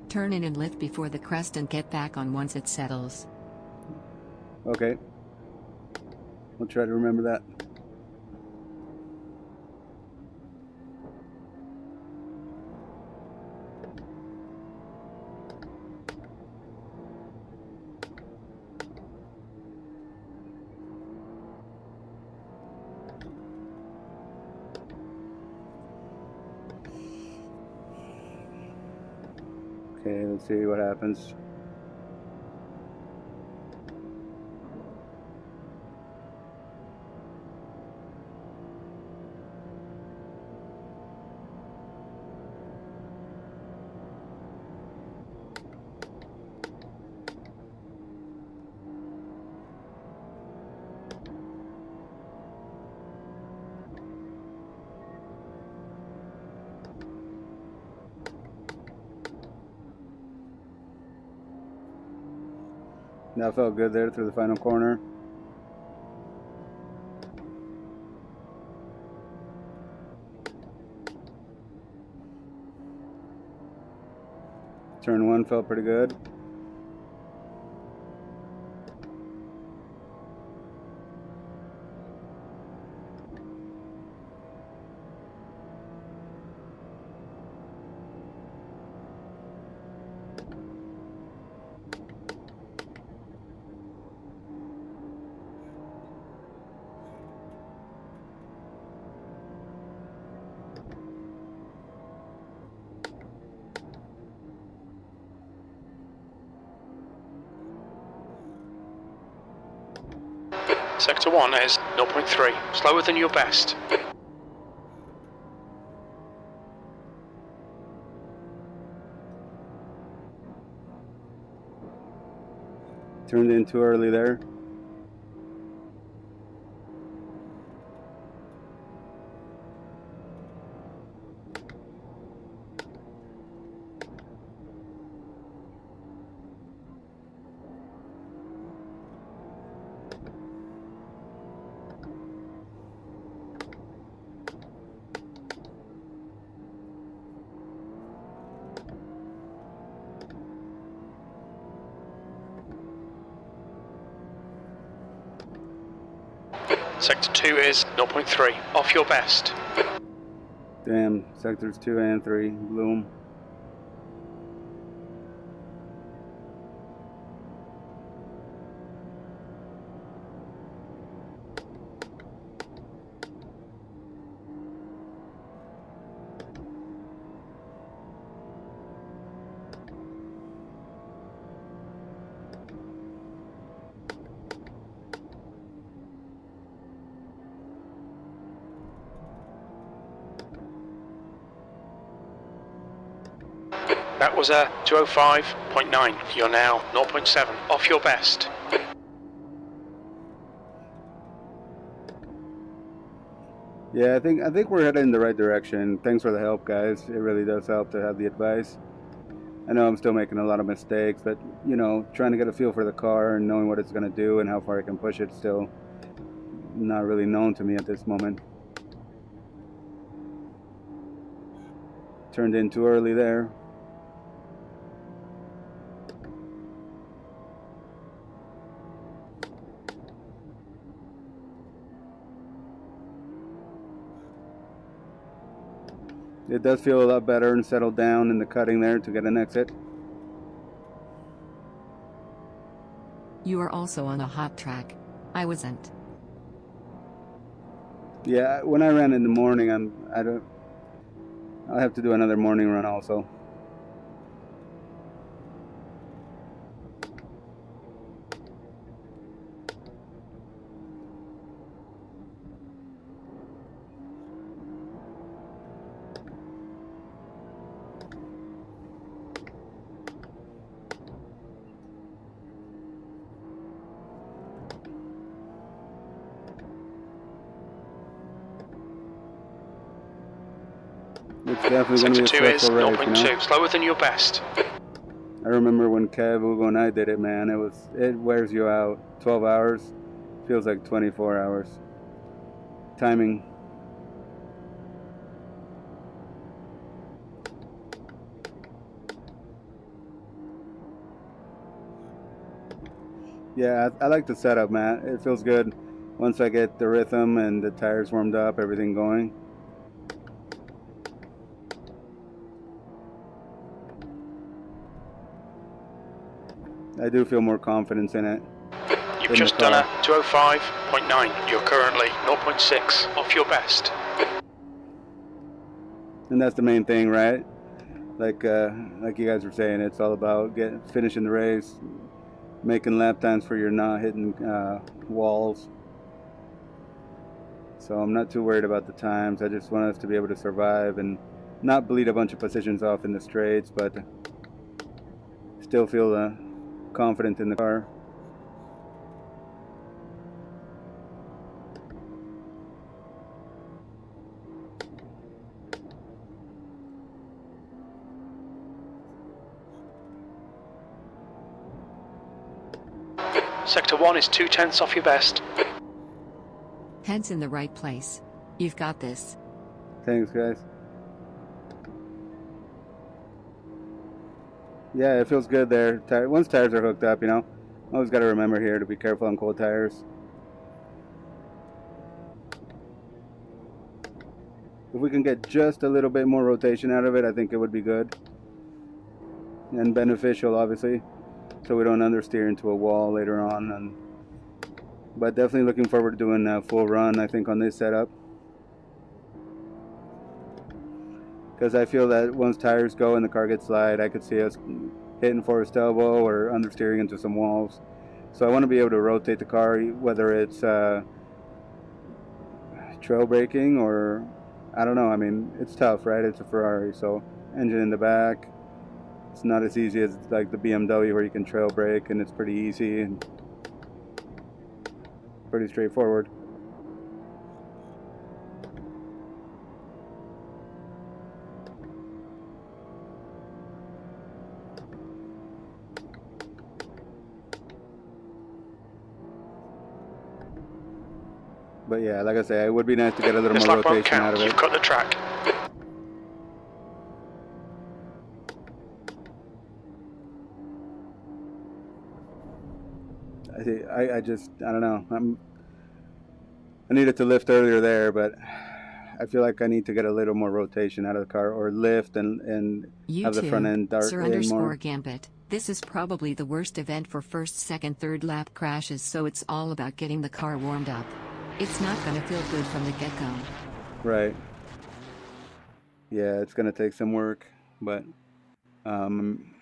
Turn in and lift before the crest and get back on once it settles. Okay. I'll try to remember that. Okay, let's see what happens. That felt good there through the final corner. Turn one felt pretty good. Sector 1 is 0.3, slower than your best. Turned in too early there. Sector 2 is 0.3, off your best. Damn, sectors 2 and 3, bloom. That was a 205.9. You're now 0.7, off your best. Yeah, I think we're headed in the right direction. Thanks for the help, guys. It really does help to have the advice. I know I'm still making a lot of mistakes, but you know, trying to get a feel for the car and knowing what it's going to do and how far I can push it still not really known to me at this moment. Turned in too early there. It does feel a lot better and settled down in the cutting there to get an exit. You are also on a hot track. I wasn't. Yeah, when I ran in the morning, I'll have to do another morning run also. It's definitely going to be a stressful race, 0.2, you know? Slower than your best. I remember when Kev, Ugo, and I did it, man. It wears you out. 12 hours feels like 24 hours. Timing. Yeah, I like the setup, man. It feels good once I get the rhythm and the tires warmed up, everything going. I do feel more confidence in it. You've just done a 205.9. You're currently 0.6 off your best. And that's the main thing, right? Like you guys were saying, it's all about finishing the race, making lap times for your not hitting walls. So I'm not too worried about the times. I just want us to be able to survive and not bleed a bunch of positions off in the straights, but still feel confident in the car. Sector 1 is 0.2 off your best. Head's in the right place. You've got this. Thanks, guys. Yeah, it feels good there. Once tires are hooked up, you know, always got to remember here to be careful on cold tires. If we can get just a little bit more rotation out of it, I think it would be good. And beneficial, obviously, so we don't understeer into a wall later on. But definitely looking forward to doing a full run, I think, on this setup. Because I feel that once tires go and the car gets light, I could see us hitting Forest Elbow or understeering into some walls. So I want to be able to rotate the car, whether it's trail braking or, I don't know. I mean, it's tough, right? It's a Ferrari, so engine in the back. It's not as easy as like the BMW where you can trail brake and it's pretty easy and pretty straightforward. But yeah, like I say, it would be nice to get a little This more lap won't rotation out count. of it. You've cut the track. I don't know. I needed to lift earlier there, but I feel like I need to get a little more rotation out of the car, or lift and have the front end dart in more. Gambit. This is probably the worst event for first, second, third lap crashes, so it's all about getting the car warmed up. It's not going to feel good from the get-go. Right. Yeah, it's going to take some work, but I mean,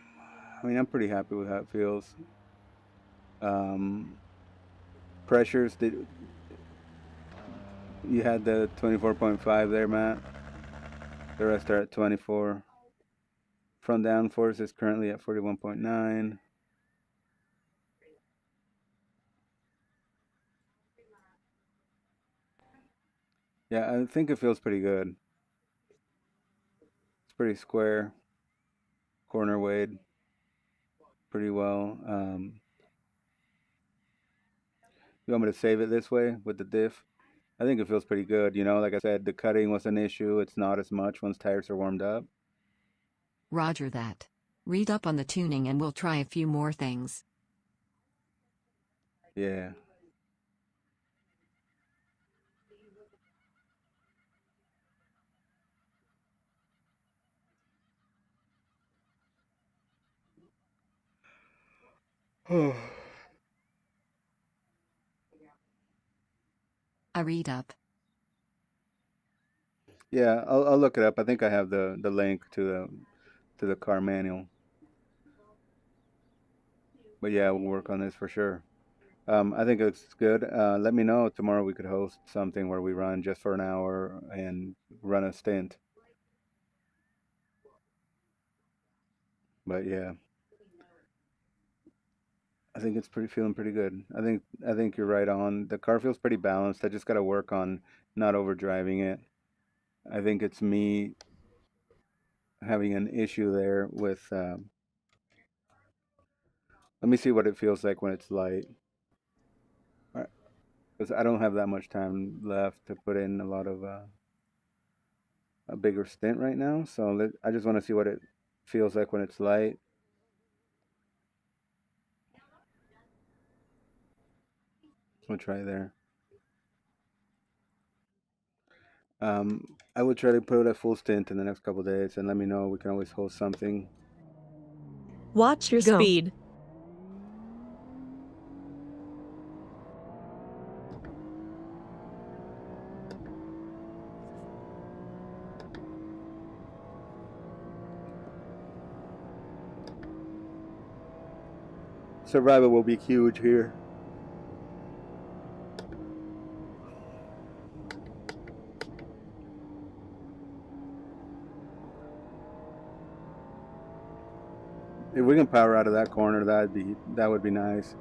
I'm pretty happy with how it feels. Pressures, you had the 24.5 there, Matt. The rest are at 24. Front downforce is currently at 41.9. Yeah, I think it feels pretty good. It's pretty square. Corner weighed pretty well. You want me to save it this way with the diff? I think it feels pretty good. You know, like I said, the cutting was an issue. It's not as much once tires are warmed up. Roger that. Read up on the tuning and we'll try a few more things. Yeah. I read up. Yeah, I'll look it up. I think I have the link to the car manual. But yeah, we'll work on this for sure. I think it's good. Let me know tomorrow. We could host something where we run just for an hour and run a stint. But yeah, I think it's feeling pretty good. I think you're right on. The car feels pretty balanced. I just got to work on not overdriving it. I think it's me having an issue there with. Let me see what it feels like when it's light. Because I don't have that much time left to put in a lot of a bigger stint right now. So I just want to see what it feels like when it's light. We'll try there. I would try to put a full stint in the next couple of days and let me know. We can always host something. Watch your speed. Survival will be huge here. If we can power out of that corner, that would be nice.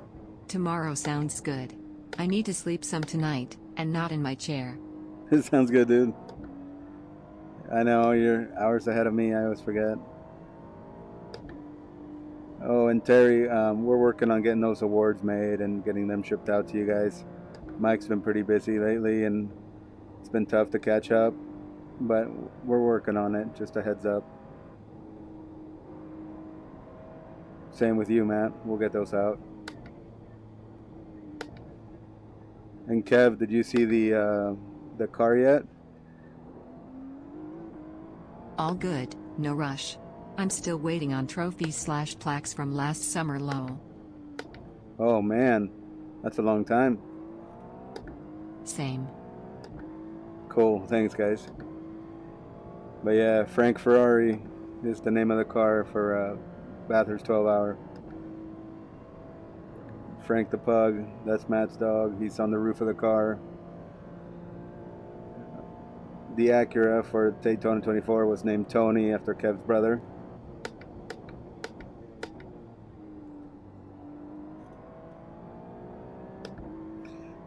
Tomorrow sounds good. I need to sleep some tonight, and not in my chair. It sounds good, dude. I know, you're hours ahead of me. I always forget. Oh, and Terry, we're working on getting those awards made and getting them shipped out to you guys. Mike's been pretty busy lately, and it's been tough to catch up, but we're working on it. Just a heads up. Same with you, Matt. We'll get those out. And Kev, did you see the car yet? All good, no rush. I'm still waiting on trophies/plaques from last summer, lol. Oh man, that's a long time. Same. Cool, thanks guys. But yeah, Frank Ferrari is the name of the car for Bathurst 12-hour. Frank the Pug. That's Matt's dog. He's on the roof of the car. The Acura for Daytona 24 was named Tony after Kev's brother.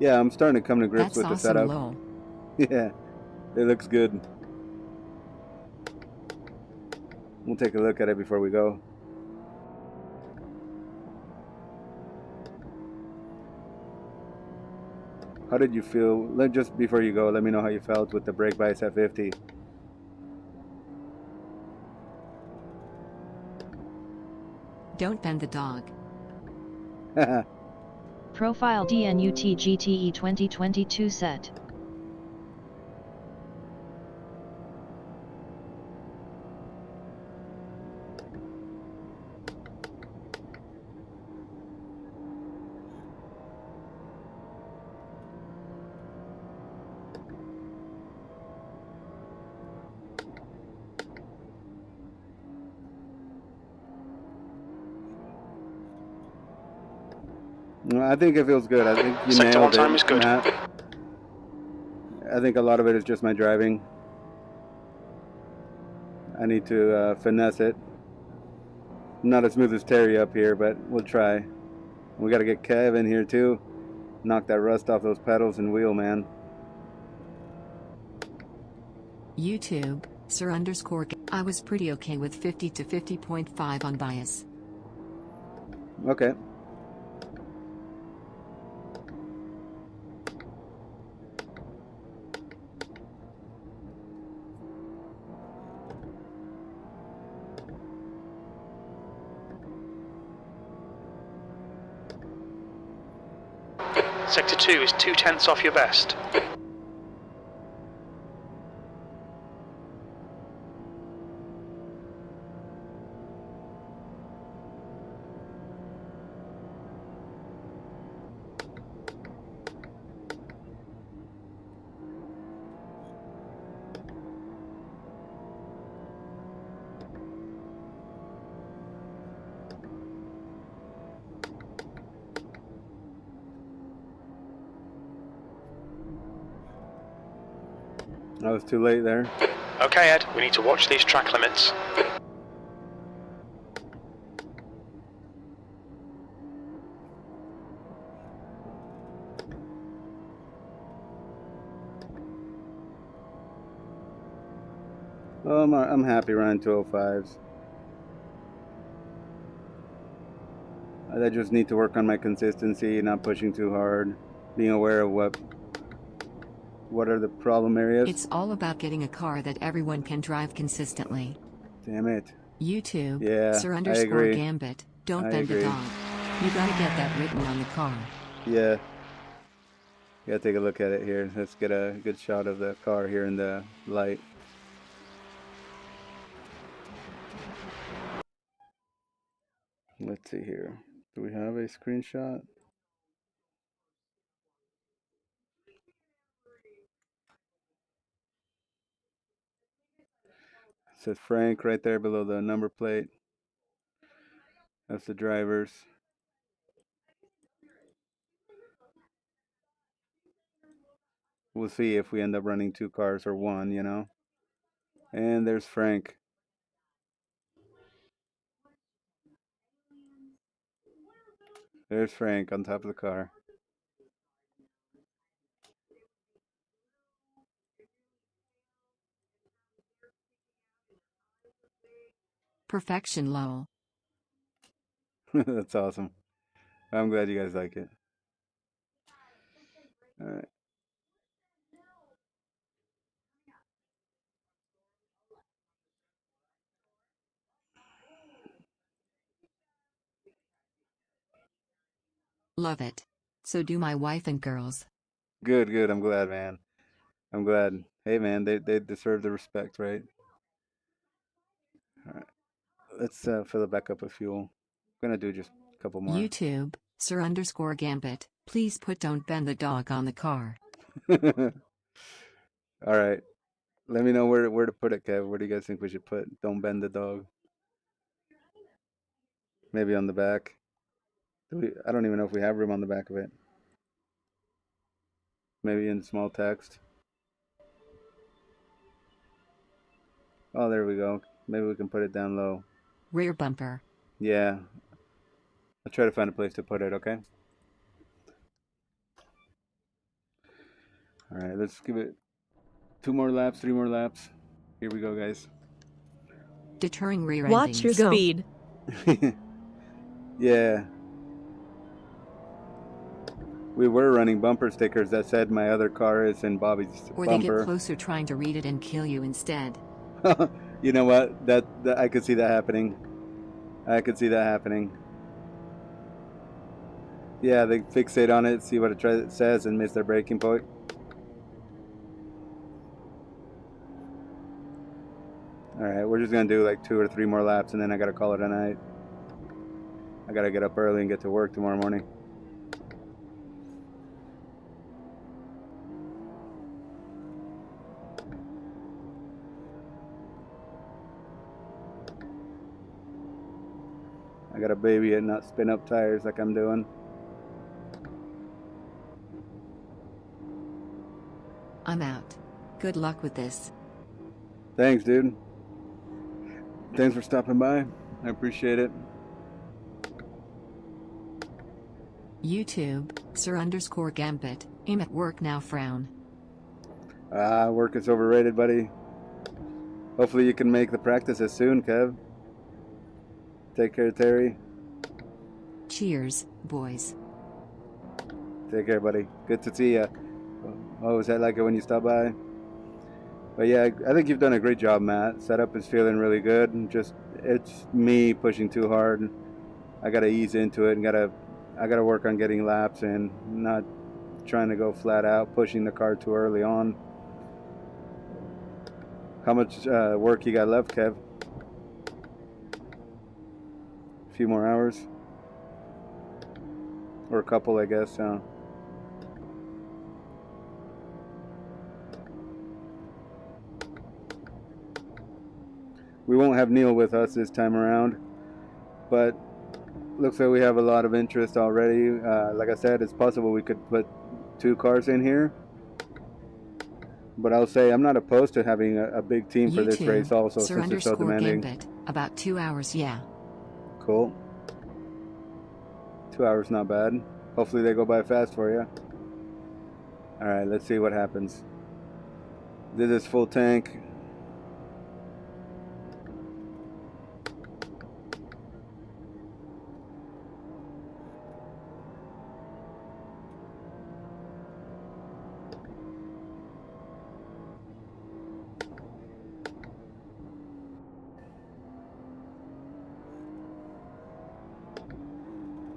Yeah, I'm starting to come to grips with the setup. Lowell. Yeah, it looks good. We'll take a look at it before we go. How did you feel? Just before you go, let me know how you felt with the brake bias at 50. Don't bend the dog. Profile DNUT GTE 2022 set. I think it feels good. I think you Sector nailed 1 time it, is good. Matt. I think a lot of it is just my driving. I need to finesse it. Not as smooth as Terry up here, but we'll try. We got to get Kev in here too. Knock that rust off those pedals and wheel, man. YouTube, Sir_. I was pretty okay with 50 to 50.5 on bias. Okay. Sector 2 is 2/10 off your best. I was too late there. Okay, Ed, we need to watch these track limits. Oh, I'm happy running 205s. I just need to work on my consistency, not pushing too hard, being aware of what are the problem areas. It's all about getting a car that everyone can drive consistently. Damn it. YouTube, Yeah, Sir I agree. Gambit, don't I bend the agree. dog. You gotta get that written on the car. Yeah. Gotta take a look at it here. Let's get a good shot of the car here in the light. Let's see here. Do we have a screenshot? It says Frank right there below the number plate. That's the drivers. We'll see if we end up running two cars or one, you know. And there's Frank. There's Frank on top of the car. Perfection, Lowell. That's awesome. I'm glad you guys like it. All right. Love it. So do my wife and girls. Good, good. I'm glad, man. I'm glad. Hey, man, they deserve the respect, right? All right. Let's fill it back up with fuel. I'm gonna do just a couple more. YouTube, Sir Gambit, please put don't bend the dog on the car. All right. Let me know where to put it, Kev. Where do you guys think we should put don't bend the dog? Maybe on the back. I don't even know if we have room on the back of it. Maybe in small text. Oh, there we go. Maybe we can put it down low. Rear bumper. Yeah. I'll try to find a place to put it, okay? Alright, let's give it 2 more laps, 3 more laps. Here we go, guys. Deterring rear Watch your endings. speed. Yeah. We were running bumper stickers that said my other car is in Bobby's Or they get bumper. closer trying to read it and kill you instead. You know what? That I could see that happening. I could see that happening. Yeah, they fixate on it, see what it says, and miss their braking point. Alright, we're just going to do like 2 or 3 more laps, and then I got to call it a night. I got to get up early and get to work tomorrow morning. I got to baby it, not spin up tires like I'm doing. I'm out. Good luck with this. Thanks, dude. Thanks for stopping by. I appreciate it. YouTube, Sir_Gambit. I'm at work now, frown. Work is overrated, buddy. Hopefully you can make the practices soon, Kev. Take care, Terry. Cheers, boys. Take care, buddy. Good to see ya. Oh, is that like it when you stop by? But yeah, I think you've done a great job, Matt. Setup is feeling really good. Just, it's me pushing too hard. I gotta ease into it and I gotta work on getting laps and not trying to go flat out, pushing the car too early on. How much work you got left, Kev? A few more hours? Or a couple, I guess. We won't have Neil with us this time around, but looks like we have a lot of interest already. Like I said, it's possible we could put 2 cars in here. But I'll say I'm not opposed to having a big team for this race also, since it's so demanding. Gambit. About 2 hours, yeah. Cool. 2 hours, not bad. Hopefully they go by fast for you. Alright, let's see what happens. This is full tank.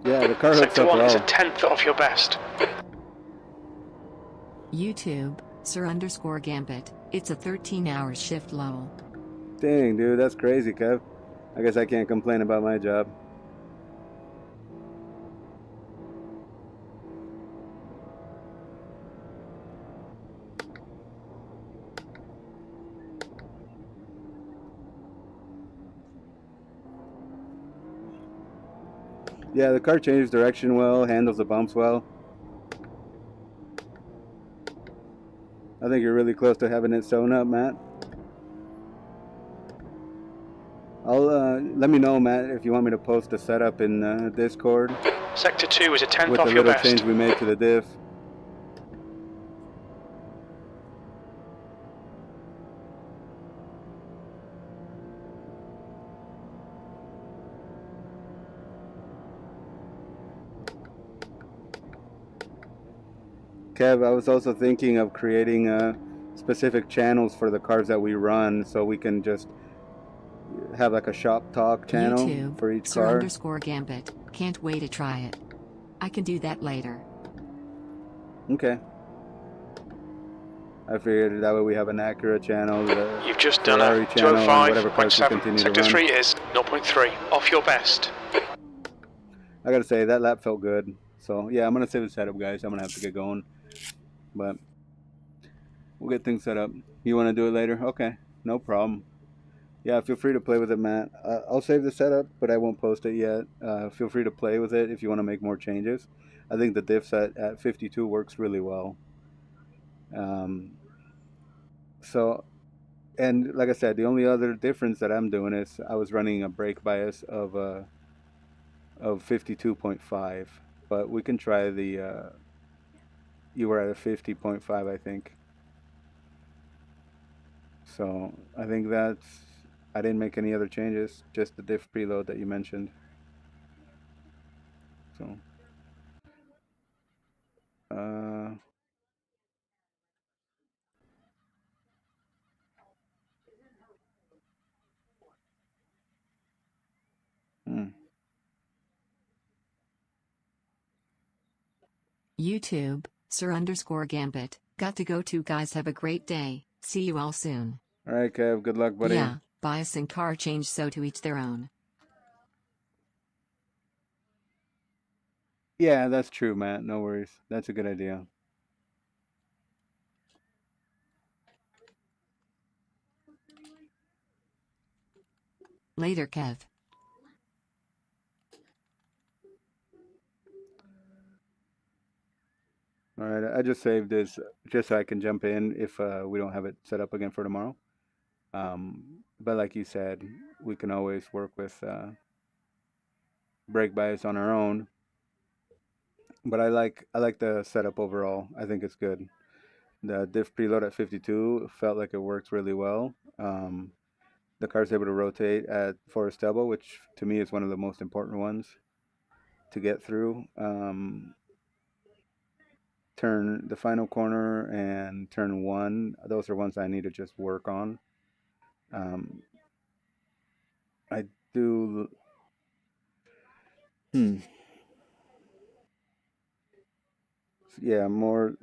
Yeah, the car hooks Sector up 1 is a well. 10th of your best. YouTube, Sir_Gambit. It's a 13-hour shift, lol. Dang, dude, that's crazy, Kev. I guess I can't complain about my job. Yeah, the car changes direction well, handles the bumps well. I think you're really close to having it sewn up, Matt. Let me know, Matt, if you want me to post a setup in Discord. Sector 2 is a 10th With of the your little best. change we made to the diff. Kev, I was also thinking of creating specific channels for the cars that we run, so we can just have like a shop talk channel YouTube, for each car. Sir_Gambit. Can't wait to try it. I can do that later. Okay. I figured that way we have an accurate channel. You've just done Ferrari a channel, whatever cars we 205.7. continue to Sector run. 3 is 0.3 off your best. I gotta say, that lap felt good. So yeah, I'm gonna save the setup, guys. I'm gonna have to get going. But we'll get things set up. You wanna do it later? Okay, no problem. Yeah, feel free to play with it, Matt. I'll save the setup, but I won't post it yet. Feel free to play with it if you want to make more changes. I think the diff set at 52 works really well. So, and like I said, the only other difference that I'm doing is I was running a brake bias of 52.5, but we can try the. You were at a 50.5, I think. So I think that's. I didn't make any other changes, just the diff preload that you mentioned. So. Hmm. YouTube, Sir_Gambit. Got to go too, guys. Have a great day. See you all soon. All right, Kev. Good luck, buddy. Yeah, bias and car change, so to each their own. Yeah, that's true, Matt. No worries. That's a good idea. Later, Kev. All right, I just saved this just so I can jump in if we don't have it set up again for tomorrow. But like you said, we can always work with brake bias on our own. But I like the setup overall. I think it's good. The diff preload at 52 felt like it works really well. The car's able to rotate at Forest Elbow, which to me is one of the most important ones to get through. Turn the final corner and turn 1, those are ones I need to just work on. I do. Yeah, more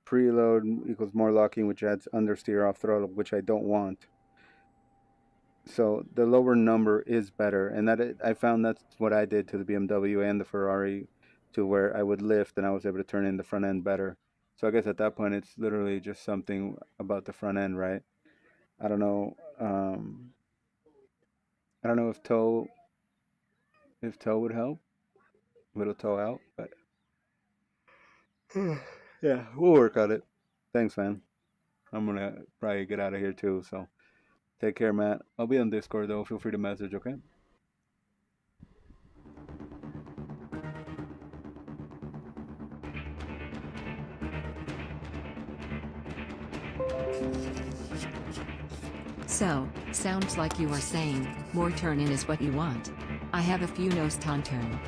preload equals more locking, which adds understeer off throttle, which I don't want. So the lower number is better, and I found that's what I did to the BMW and the Ferrari, to where I would lift and I was able to turn in the front end better. So I guess at that point it's literally just something about the front end, right? I don't know. I don't know if toe would help, little toe out, but yeah, we'll work on it. Thanks, man. I'm gonna probably get out of here too, so take care, Matt. I'll be on Discord though. Feel free to message, okay? So, sounds like you are saying, more turn in is what you want. I have a few nose ton turn.